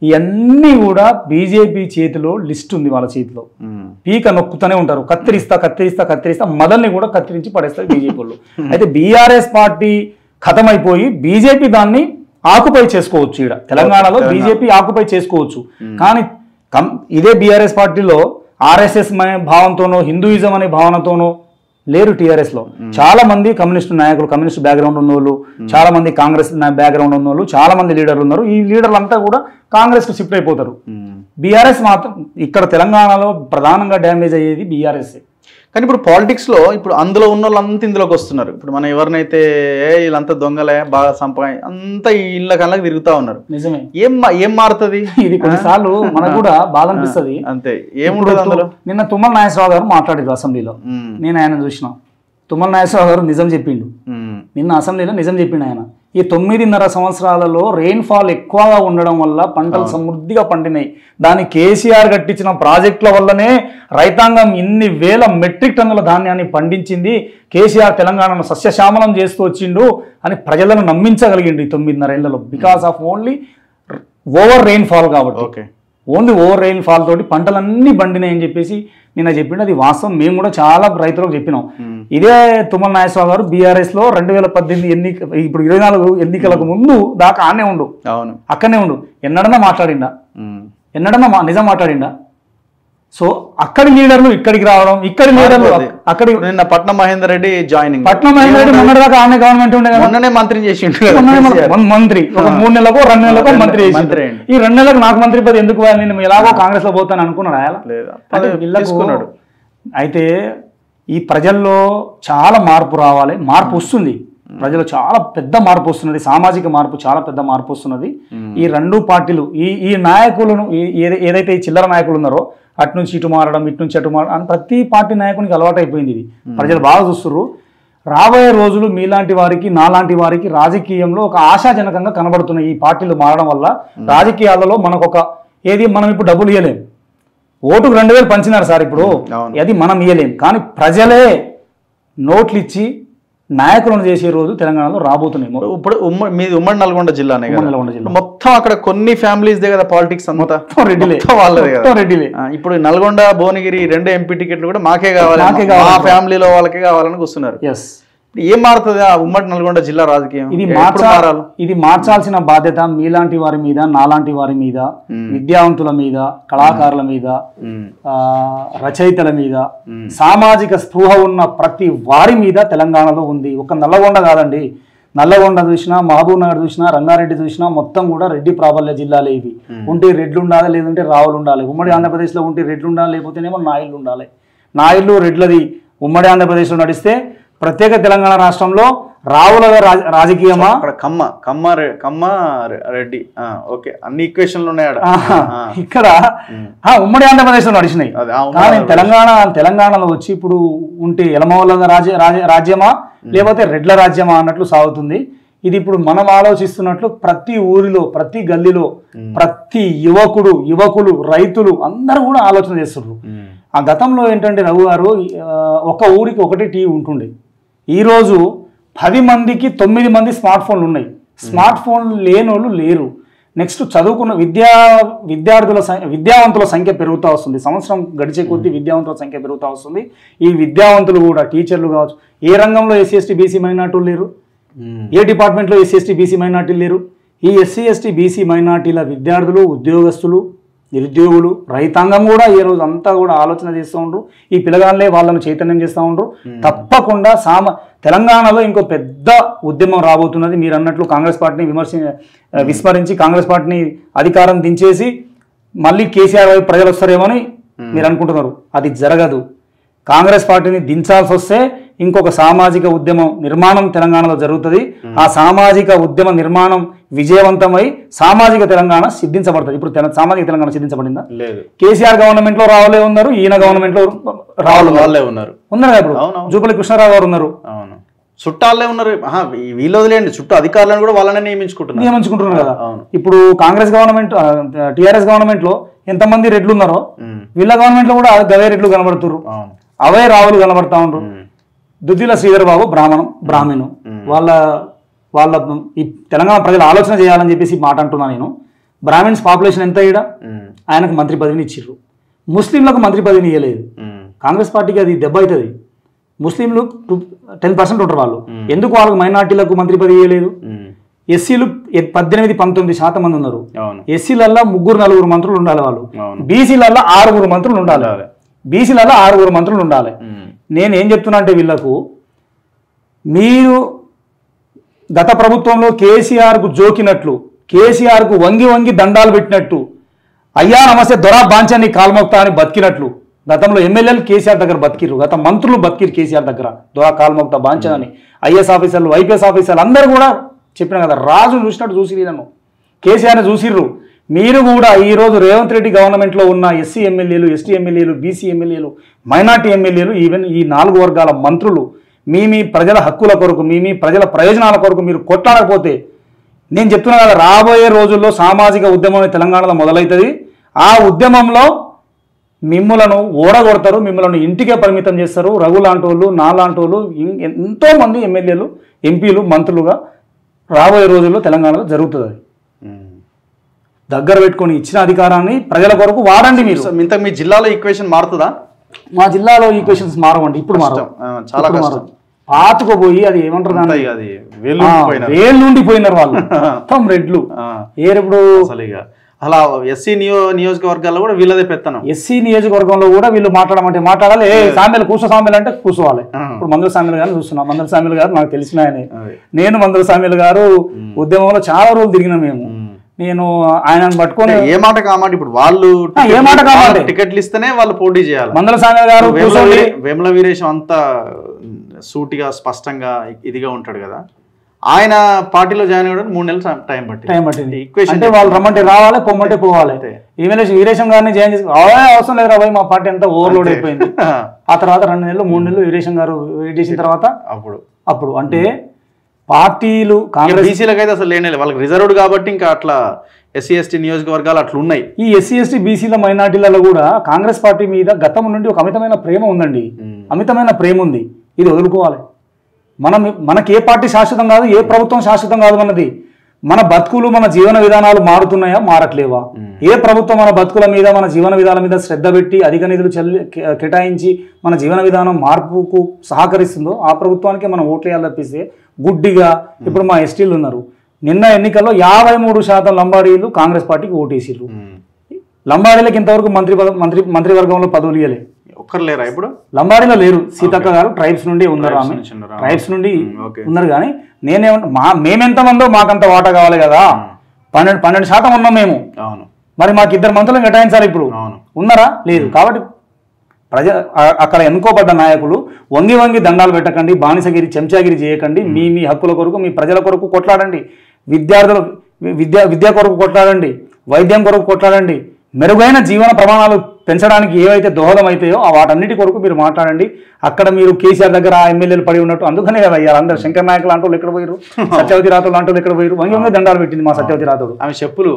S2: ఇవన్నీ కూడా బీజేపీ చేతిలో లిస్ట్ ఉంది, వాళ్ళ చేతిలో పీక నొక్కుతూనే ఉంటారు. కత్తిరిస్తా మొదల్ని కూడా కత్తిరించి పడేస్తారు బీజేపీ వాళ్ళు. అయితే బీఆర్ఎస్ పార్టీ ఖతమైపోయి బీజేపీ దాన్ని ఆక్యుపై చేసుకోవచ్చు. ఇక్కడ తెలంగాణలో బీజేపీ ఆక్యుపై చేసుకోవచ్చు. కానీ ఇదే బీఆర్ఎస్ పార్టీలో ఆర్ఎస్ఎస్ భావంతోనో హిందూయిజం అనే భావనతోనో లేరు. టీఆర్ఎస్ లో చాలా మంది కమ్యూనిస్టు నాయకులు, కమ్యూనిస్ట్ బ్యాక్గ్రౌండ్ ఉన్న వాళ్ళు, చాలా మంది కాంగ్రెస్ బ్యాక్గ్రౌండ్ ఉన్న వాళ్ళు, చాలా మంది లీడర్లు ఉన్నారు. ఈ లీడర్లు అంతా కూడా కాంగ్రెస్ కు షిఫ్ట్ అయిపోతారు. బీఆర్ఎస్ మాత్రం ఇక్కడ తెలంగాణలో ప్రధానంగా డ్యామేజ్ అయ్యేది బీఆర్ఎస్.
S1: కానీ ఇప్పుడు పాలిటిక్స్ లో ఇప్పుడు అందులో ఉన్న వాళ్ళంతా ఇందులోకి వస్తున్నారు. ఇప్పుడు మనం ఎవరినైతే వీళ్ళంతా దొంగలే బాగా సంపాది అంతా ఈ ఇళ్ళ కళ్ళకి తిరుగుతా ఉన్నారు.
S2: నిజమే.
S1: ఏం మారుతుంది
S2: ఇది కొన్నిసార్లు మనకు కూడా బాధ అనిపిస్తుంది.
S1: అంతే. ఏముంటుంది అందులో?
S2: నిన్న తుమ్మల నాగేశ్వరరావు గారు మాట్లాడారు అసెంబ్లీలో. నేను ఆయన చూసిన. తుమ్మల నాగేశ్వరరావు గారు నిజం చెప్పిండు. నిన్న అసెంబ్లీలో నిజం చెప్పిండు ఆయన. ఈ 9.5 సంవత్సరాలలో రెయిన్ఫాల్ ఎక్కువగా ఉండడం వల్ల పంటలు సమృద్ధిగా పండినాయి. దాని కేసీఆర్ కట్టించిన ప్రాజెక్టుల వల్లనే రైతాంగం ఇన్ని వేల మెట్రిక్ టన్నుల ధాన్యాన్ని పండించింది. కేసీఆర్ తెలంగాణను సస్యశ్యామలం చేస్తూ వచ్చిండు అని ప్రజలను నమ్మించగలిగిండు ఈ 9.5 ఏళ్లలో. Because of only over rainfall. కాబట్టి ఓన్లీ ఓవర్ రెయిన్ఫాల్ తోటి పంటలన్నీ పండినాయని చెప్పేసి నిన్న చెప్పిండు. అది వాస్తవం. మేము కూడా చాలా రైతులకు చెప్పినాం. ఇదే తుమ్మల నాగేశ్వరరావు గారు బీఆర్ఎస్ లో 2018 ఇప్పుడు 24 ఎన్నికలకు ముందు దాకా ఆనే ఉండు, అక్కడనే ఉండు. ఎన్నడన్నా మాట్లాడిండా? ఎన్నడన్నా నిజం మాట్లాడిండా? సో అక్కడి లీడర్లు ఇక్కడికి రావడం, ఇక్కడి లీడర్లు అక్కడి
S1: నిన్న పట్నం మహేందర్ రెడ్డి జాయినింగ్.
S2: పట్నం మహేందర్ రెడ్డి మొన్నటిదాకా ఆనే గవర్నమెంట్ ఉండే కదా,
S1: మొన్ననే మంత్రి చేసిండు.
S2: మంత్రి ఒక 3 నెలలకు 2 నెలలకు మంత్రి చేసిండు. ఈ 2 నెలలకు నాకు మంత్రి పదవి ఎందుకు? నేను ఎలాగో కాంగ్రెస్ లో పోతాను అనుకున్నాడు ఆయన. అయితే ఈ ప్రజల్లో చాలా మార్పు రావాలి. మార్పు వస్తుంది, ప్రజలు చాలా పెద్ద మార్పు వస్తున్నది. సామాజిక మార్పు చాలా పెద్ద మార్పు వస్తున్నది. ఈ 2 పార్టీలు ఈ నాయకులను ఏదైతే ఈ చిల్లర నాయకులు ఉన్నారో అటు నుంచి ఇటు మారడం, ఇటు నుంచి అటు మారడం అని ప్రతి పార్టీ నాయకునికి అలవాటు అయిపోయింది. ఇది ప్రజలు బాగా చూస్తున్నారు. రాబోయే రోజులు మీలాంటి వారికి, నాలాంటి వారికి రాజకీయంలో ఒక ఆశాజనకంగా కనబడుతున్నాయి. ఈ పార్టీలు మారడం వల్ల రాజకీయాలలో మనకొక మనం ఇప్పుడు డబ్బులు ఇవ్వలేం. ఓటుకు 2000 పంచినారు సార్ ఇప్పుడు, అది మనం ఇవ్వలేం. కానీ ప్రజలే నోట్లు ఇచ్చి నాయకులను చేసే రోజు తెలంగాణలో రాబోతున్నాయి.
S1: ఇప్పుడు మీది ఉమ్మడి నల్గొండ జిల్లానే కదా, మొత్తం అక్కడ కొన్ని ఫ్యామిలీస్ దే కదా పాలిటిక్స్ అంతా, రెడ్డిలే. ఇప్పుడు నల్గొండ, భువనగిరి 2 ఎంపీ టికెట్లు కూడా మాకే కావాలి, మా ఫ్యామిలీలో వాళ్ళకే కావాలని కూర్చున్నారు. ఏం మారుతుంది ఆ ఉమ్మడి నల్గొండ జిల్లా రాజకీయం?
S2: ఇది మార్చాల్సిన బాధ్యత మీలాంటి వారి మీద, నాలాంటి వారి మీద, విద్యావంతుల మీద, కళాకారుల మీద, రచయితల మీద, సామాజిక స్పృహ ఉన్న ప్రతి వారి మీద తెలంగాణలో ఉంది. ఒక నల్లగొండ కాదండి, నల్లగొండ చూసినా, మహబూబ్ నగర్ చూసినా, రంగారెడ్డి చూసినా మొత్తం కూడా రెడ్డి ప్రాబల్య జిల్లాలే ఇవి. ఉంటే రెడ్లు ఉండాలి, లేదంటే రావులు ఉండాలి. ఉమ్మడి ఆంధ్రప్రదేశ్లో ఉంటే రెడ్లు ఉండాలి, లేకపోతేనేమో నాయుళ్ళు ఉండాలి. నాయుళ్ళు రెడ్లది ఉమ్మడి ఆంధ్రప్రదేశ్లో నడిస్తే, ప్రత్యేక తెలంగాణ రాష్ట్రంలో రావుల రాజకీయమా, కమ్మ రెడ్డి, ఓకే, అన్ని ఈక్వేషన్లు ఉన్నాయి ఇక్కడ. ఉమ్మడి ఆంధ్రప్రదేశ్ లో నడిచినాయి. కానీ తెలంగాణలో వచ్చి ఇప్పుడు ఉంటే ఎలమవల్ల రాజ్యమా లేకపోతే రెడ్ల రాజ్యమా అన్నట్లు సాగుతుంది. ఇది ఇప్పుడు మనం ఆలోచిస్తున్నట్లు ప్రతి ఊరిలో, ప్రతి గల్లీలో, ప్రతి యువకులు, రైతులు అందరూ కూడా ఆలోచన చేస్తున్నారు. ఆ గతంలో ఏంటంటే రఘు గారు, ఒక ఊరికి ఒకటి టీవీ ఉంటుండే. ఈరోజు 10 మందికి 9 మంది స్మార్ట్ ఫోన్లు ఉన్నాయి. స్మార్ట్ ఫోన్లు లేని వాళ్ళు లేరు. నెక్స్ట్ చదువుకున్న విద్యావంతుల సంఖ్య పెరుగుతూ వస్తుంది. సంవత్సరం గడిచే కొద్దీ విద్యావంతుల సంఖ్య పెరుగుతూ వస్తుంది. ఈ విద్యావంతులు కూడా టీచర్లు కావచ్చు, ఏ రంగంలో ఎస్సీ ఎస్టీ బీసీ మైనార్టీలు లేరు, ఏ డిపార్ట్మెంట్లో ఎస్సీ ఎస్టీ బీసీ మైనార్టీలు లేరు. ఈ ఎస్సీ ఎస్టీ బీసీ మైనార్టీల విద్యార్థులు, ఉద్యోగస్తులు, నిరుద్యోగులు, రైతాంగం కూడా ఈ రోజు అంతా కూడా ఆలోచన చేస్తూ ఉండరు. ఈ పిల్లగాళ్ళే వాళ్ళను చైతన్యం చేస్తూ ఉండరు. తప్పకుండా తెలంగాణలో ఇంకో పెద్ద ఉద్యమం రాబోతున్నది. మీరు అన్నట్లు కాంగ్రెస్ పార్టీని విస్మరించి కాంగ్రెస్ పార్టీని అధికారం దించేసి మళ్ళీ కేసీఆర్ వైపు ప్రజలు వస్తారేమని మీరు అనుకుంటున్నారు. అది జరగదు. కాంగ్రెస్ పార్టీని దించాల్సి వస్తే ఇంకొక సామాజిక ఉద్యమం నిర్మాణం తెలంగాణలో జరుగుతుంది. ఆ సామాజిక ఉద్యమ నిర్మాణం విజయవంతమై సామాజిక తెలంగాణ సిద్ధించబడుతుంది. ఇప్పుడు సామాజిక తెలంగాణ సిద్ధించబడిందా? లేదు. కేసీఆర్ గవర్నమెంట్ లో రావులే ఉన్నారు, ఈయన గవర్నమెంట్ లో రావులే ఉన్నారు కదా. ఇప్పుడు జూపల్లి కృష్ణారావు గారు ఉన్నారు,
S1: చుట్టాలే ఉన్నారు. వీళ్ళు వదిలేండి, చుట్టూ అధికారులను కూడా వాళ్ళనే నియమించుకుంటున్నారు కదా. ఇప్పుడు కాంగ్రెస్ గవర్నమెంట్, టీఆర్ఎస్ గవర్నమెంట్ లో ఎంతమంది రెడ్లు ఉన్నారో వీళ్ళ గవర్నమెంట్ లో కూడా గవే రెడ్లు కనబడుతున్నారు, అవే రావులు కనబడతా ఉంటారు.
S2: దుద్దిల శ్రీధర్ బాబు బ్రాహ్మణు వాళ్ళ ఈ తెలంగాణ ప్రజలు ఆలోచన చేయాలని చెప్పేసి మాట అంటున్నా నేను. బ్రాహ్మిన్స్ పాపులేషన్ ఎంత ఈడ, ఆయనకు మంత్రి పదవిని ఇచ్చిర్రు. ముస్లింలకు మంత్రి పదవిని ఇవ్వలేదు. కాంగ్రెస్ పార్టీకి అది దెబ్బ అవుతుంది. ముస్లింలు 10% ఉంటారు వాళ్ళు, ఎందుకు వాళ్ళకు మైనార్టీలకు మంత్రి పదవి ఇవ్వలేదు? ఎస్సీలు 18-19% మంది ఉన్నారు. ఎస్సీలల్లా 3-4 మంత్రులు ఉండాలి వాళ్ళు, బీసీలల్లా 6 మంత్రులు ఉండాలి, బీసీలల్లా 6 మంత్రులు ఉండాలి. నేనేం చెప్తున్నా అంటే వీళ్లకు, మీరు గత ప్రభుత్వంలో కేసీఆర్కు జోకినట్లు, కేసీఆర్కు వంగి దండాలు పెట్టినట్టు, అయ్యా నమస్తే దొరా బాంచాన్ని కాల్మొక్తా అని బతికినట్లు గతంలో ఎమ్మెల్యేలు కేసీఆర్ దగ్గర బతికిర్రు, గత మంత్రులు బతికిరు కేసీఆర్ దగ్గర దొరా కాల్మొక్తా బాంచన్ అని. ఐఏఎస్ ఆఫీసర్లు, ఐపీఎస్ ఆఫీసర్లు అందరూ కూడా చెప్పిన కదా, రాజు చూసినట్టు చూసి నన్ను కేసీఆర్ని చూసిర్రు. మీరు కూడా ఈరోజు రేవంత్ రెడ్డి గవర్నమెంట్లో ఉన్న ఎస్సీ ఎమ్మెల్యేలు, ఎస్టీ ఎమ్మెల్యేలు, బీసీ ఎమ్మెల్యేలు, మైనార్టీ ఎమ్మెల్యేలు, ఈవెన్ ఈ 4 వర్గాల మంత్రులు మీ ప్రజల హక్కుల కొరకు, మీ ప్రజల ప్రయోజనాల కొరకు మీరు కొట్లాడకపోతే, నేను చెప్తున్నా కదా, రాబోయే రోజుల్లో సామాజిక ఉద్యమం తెలంగాణలో మొదలవుతుంది. ఆ ఉద్యమంలో మిమ్మలను ఓడగొడతారు, మిమ్మల్ని ఇంటికే పరిమితం చేస్తారు. రఘు లాంటి వాళ్ళు, నా లాంటి వాళ్ళు, ఎంతోమంది ఎమ్మెల్యేలు, ఎంపీలు, మంత్రులుగా రాబోయే రోజుల్లో తెలంగాణలో జరుగుతుంది. దగ్గర పెట్టుకొని ఇచ్చిన అధికారాన్ని ప్రజల కొరకు వాడండి. మీరు
S1: ఇంత మీ జిల్లాలో ఈక్వేషన్ మారుతుందా?
S2: మా జిల్లాలో ఈక్వేషన్స్ మారవండి, ఇప్పుడు మారవు,
S1: చాలా కష్టం.
S2: పాతుకుపోయి అది ఏమంటారు దాన్ని, వేళ్ళుండిపోయినారు వాళ్ళు మొత్తం రెడ్లు. ఇప్పుడు
S1: అలా ఎస్సీ నియోజకవర్గాల్లో కూడా వీళ్ళదే పెత్తనం.
S2: ఎస్సీ నియోజకవర్గంలో కూడా వీళ్ళు మాట్లాడమంటే మాట్లాడాలి. సామెలు సామెలు అంటే కూర్చోవాలి. ఇప్పుడు మందుల సామెలు గారు చూస్తున్నాం. మందుల సామెలు గారు నాకు తెలిసిన ఆయనే. నేను మందుల సామెలు గారు ఉద్యమంలో చాలా రోజులు తిరిగిన మేము. నేను ఆయనను పట్టుకొని
S1: ఏ మాట కామాట, ఇప్పుడు వాళ్ళు
S2: ఏ మాట కావాలి,
S1: టికెట్లు ఇస్తేనే వాళ్ళు పోటీ చేయాలి.
S2: మందుల సామెలు గారు
S1: వేముల వీరేశం అంతా సూటిగా స్పష్టంగా ఇదిగా ఉంటాడు కదా, ఆయన పార్టీలో జాయిన్ అవ్వడానికి 3 నెలలు టైం పట్టింది.
S2: అంటే వాళ్ళు రమ్మంటే రావాలి, పొమ్మంటే పోవాలి. ఈమెయిల్ వీరేశం గారిని జాయిన్ చేసి అవసరం లేదు రాబాయి, మా పార్టీ అంతా ఓవర్లోడ్ అయిపోయింది. ఆ తర్వాత 2 నెలలు 3 నెలలు వీరేశం గారు వెయిట్ చేసిన తర్వాత అప్పుడు అంటే పార్టీలు కాంగ్రెస్
S1: బీసీలకు అయితే అసలు లేనే వాళ్ళకి రిజర్వ్డ్ కాబట్టి ఇంకా అట్లా ఎస్సీ ఎస్టీ నియోజకవర్గాలు అట్లా ఉన్నాయి.
S2: ఈ ఎస్సీ ఎస్టీ బీసీల మైనార్టీలలో కూడా కాంగ్రెస్ పార్టీ మీద గతం నుండి ఒక అమితమైన ప్రేమ ఉందండి, అమితమైన ప్రేమ ఉంది. ఇది వదులుకోవాలి. మనకి ఏ పార్టీ శాశ్వతం కాదు, ఏ ప్రభుత్వం శాశ్వతం కాదు. మన బతుకులు, మన జీవన విధానాలు మారుతున్నాయా, మారట్లేవా? ఏ ప్రభుత్వం మన బతుకుల మీద, మన జీవన విధానం మీద శ్రద్ధ పెట్టి అధిక నిధులు కేటాయించి మన జీవన విధానం మార్పుకు సహకరిస్తుందో ఆ ప్రభుత్వానికి మనం ఓట్లు వేయాలి తప్పిస్తే గుడ్డిగా. ఇప్పుడు మా ఎస్టీలు ఉన్నారు, నిన్న ఎన్నికల్లో 53% లంబాడీలు కాంగ్రెస్ పార్టీకి ఓటేసిర్రు. లంబాడీలకు ఇంతవరకు మంత్రివర్గంలో పదవులు ఇవ్వలే.
S1: ఒక్కరు లేరా ఇప్పుడు?
S2: లంబాడీలో లేరు. సీతక్క గారు ట్రైబ్స్ నుండి ఉన్నారు, ఆమె ట్రైబ్స్ నుండి ఉన్నారు. కానీ నేనేమంటా, మేమెంత మందో మాకంత వాటా కావాలి కదా. 12% ఉన్నాం మేము. మరి మాకు 2 మంత్రులను కేటాయించాలి. ఇప్పుడు ఉన్నారా? లేదు. కాబట్టి అక్కడ ఎన్నుకోబడ్డ నాయకులు వంగి దండాలు పెట్టకండి, బానిసగిరి చెంచాగిరి చేయకండి. మీ హక్కుల కొరకు, మీ ప్రజల కొరకు కొట్లాడండి. విద్య కొరకు కొట్లాడండి, వైద్యం కొరకు కొట్లాడండి. మెరుగైన జీవన ప్రమాణాలు పెంచడానికి ఏవైతే దోహదం అవుతాయో ఆ వాటన్నిటి కొరకు మీరు మాట్లాడండి. అక్కడ మీరు కేసీఆర్ దగ్గర ఎమ్మెల్యేలు పడి ఉన్నట్టు అందుకనే కదా అయ్యారు అందరు. శంకర్ నాయకులు లాంటి వాళ్ళు ఎక్కడ పోయారు, సత్యవతి రాథోడ్ లాంటి వాళ్ళు ఎక్కడ పోయారు? వంగి దండాలు పెట్టింది మా సత్యవతి రాథోడ్.
S1: ఆమె చెప్పులు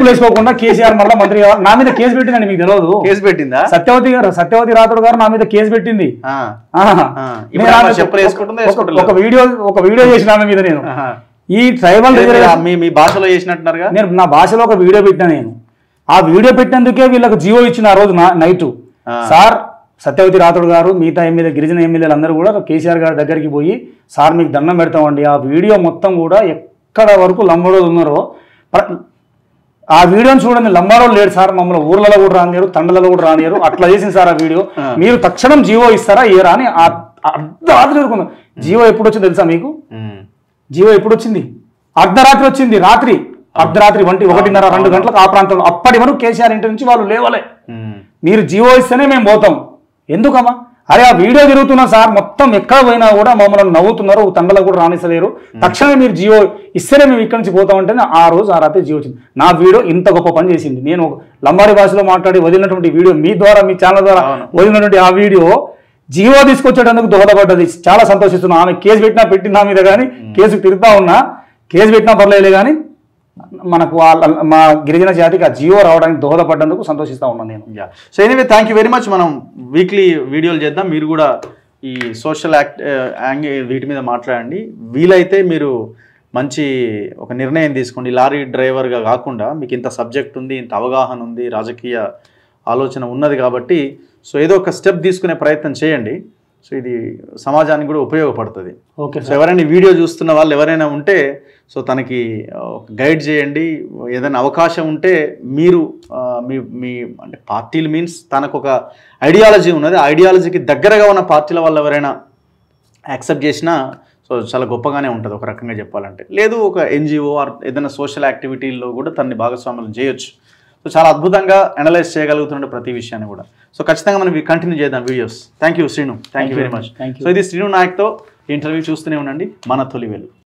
S2: వేసుకోకుండా కేసీఆర్ మళ్ళీ మంత్రి నా మీద కేసు పెట్టిందండి. మీకు తెలియదు?
S1: కేసు పెట్టిందా?
S2: సత్యవతి రాథోడ్ గారు నా మీద కేసు పెట్టింది. ఒక వీడియో చేసిన ఆమె మీద నేను. ఈ ట్రైబల్
S1: మీ భాషలో చేసినట్టున్నారుగా.
S2: నేను నా భాషలో ఒక వీడియో పెట్టినా. నేను ఆ వీడియో పెట్టినందుకే వీళ్ళకి జీవో ఇచ్చిన ఆ రోజు నైట్. సార్ సత్యవతి రాథోడ్ గారు, మిగతా ఎమ్మెల్యే, గిరిజన ఎమ్మెల్యేలు అందరూ కూడా కేసీఆర్ గారి దగ్గరికి పోయి, సార్ మీకు దండం పెడతామండి. ఆ వీడియో మొత్తం కూడా ఎక్కడ వరకు లంబాడోలు ఉన్నారో ఆ వీడియోని చూడండి. లంబాడోలు లేడు సార్, మమ్మల్ని ఊర్లలో కూడా రానియరు, తండలలో కూడా రానియరు, అట్లా చేసింది సార్ ఆ వీడియో. మీరు తక్షణం జీవో ఇస్తారా ఇయరా అని అర్ధరాత్రి వరకు. జీవో ఎప్పుడు వచ్చింది తెలుసా మీకు? జీవో ఎప్పుడు వచ్చింది? అర్ధరాత్రి వచ్చింది. అర్ధరాత్రి 1:30-2 గంటలకు ఆ ప్రాంతంలో. అప్పటి వరకు కేసీఆర్ ఇంటి నుంచి వాళ్ళు లేవలే. మీరు జీవో ఇస్తేనే మేము పోతాం. ఎందుకమ్మా? అరే ఆ వీడియో తిరుగుతున్నా సార్, మొత్తం ఎక్కడ పోయినా కూడా మమ్మల్ని నవ్వుతున్నారు, తండలకు కూడా రానిస్తలేరు, తక్షణమే మీరు జీవో ఇస్తేనే మేము ఇక్కడి నుంచి పోతామంటే ఆ రాత్రి జీవో వచ్చింది. నా వీడియో ఇంత గొప్ప పని చేసింది. నేను లంబాడి భాషలో మాట్లాడి వదిలినటువంటి వీడియో, మీ ద్వారా, మీ ఛానల్ ద్వారా వదిలినటువంటి ఆ వీడియో జీవో తీసుకొచ్చేటందుకు దోహదపడ్డది. చాలా సంతోషిస్తున్నాను. ఆమె కేసు పెట్టినా మీద కానీ, కేసుకు తిరుగుతా ఉన్నా, కేసు పెట్టినా పర్లేదు కానీ మనకు మా గిరిజన జాతికి ఆ జీవో రావడానికి దోహదపడ్డందుకు సంతోషిస్తా ఉన్నాను నేను.
S1: So anyway thank you very much. మనం వీక్లీ వీడియోలు చేద్దాం. మీరు కూడా ఈ సోషల్ వీటి మీద మాట్లాడండి. వీలైతే మీరు మంచి ఒక నిర్ణయం తీసుకోండి. లారీ డ్రైవర్గా కాకుండా మీకు ఇంత సబ్జెక్ట్ ఉంది, ఇంత అవగాహన ఉంది, రాజకీయ ఆలోచన ఉన్నది కాబట్టి సో ఏదో ఒక స్టెప్ తీసుకునే ప్రయత్నం చేయండి. సో ఇది సమాజానికి కూడా ఉపయోగపడుతుంది.
S2: ఓకే
S1: సో ఎవరైనా వీడియో చూస్తున్న వాళ్ళు ఎవరైనా ఉంటే సో తనకి గైడ్ చేయండి. ఏదైనా అవకాశం ఉంటే మీరు మీ అంటే పార్టీలు మీన్స్ తనకు ఒక ఐడియాలజీ ఉన్నది, ఆ ఐడియాలజీకి దగ్గరగా ఉన్న పార్టీల వాళ్ళు ఎవరైనా యాక్సెప్ట్ చేసినా సో చాలా గొప్పగానే ఉంటుంది ఒక రకంగా చెప్పాలంటే. లేదు ఒక ఎన్జిఓ ఆర్ ఏదైనా సోషల్ యాక్టివిటీల్లో కూడా తనని భాగస్వామ్యం చేయొచ్చు. సో చాలా అద్భుతంగా అనలైజ్ చేయగలుగుతుండే ప్రతి విషయాన్ని కూడా. సో ఖచ్చితంగా మనం కంటిన్యూ చేద్దాం videos. Thank you Srinu, thank you very much. So ఇది శ్రీను నాయక్తో ఇంటర్వ్యూ చూస్తూనే ఉండండి మన తొలి వెలుగు.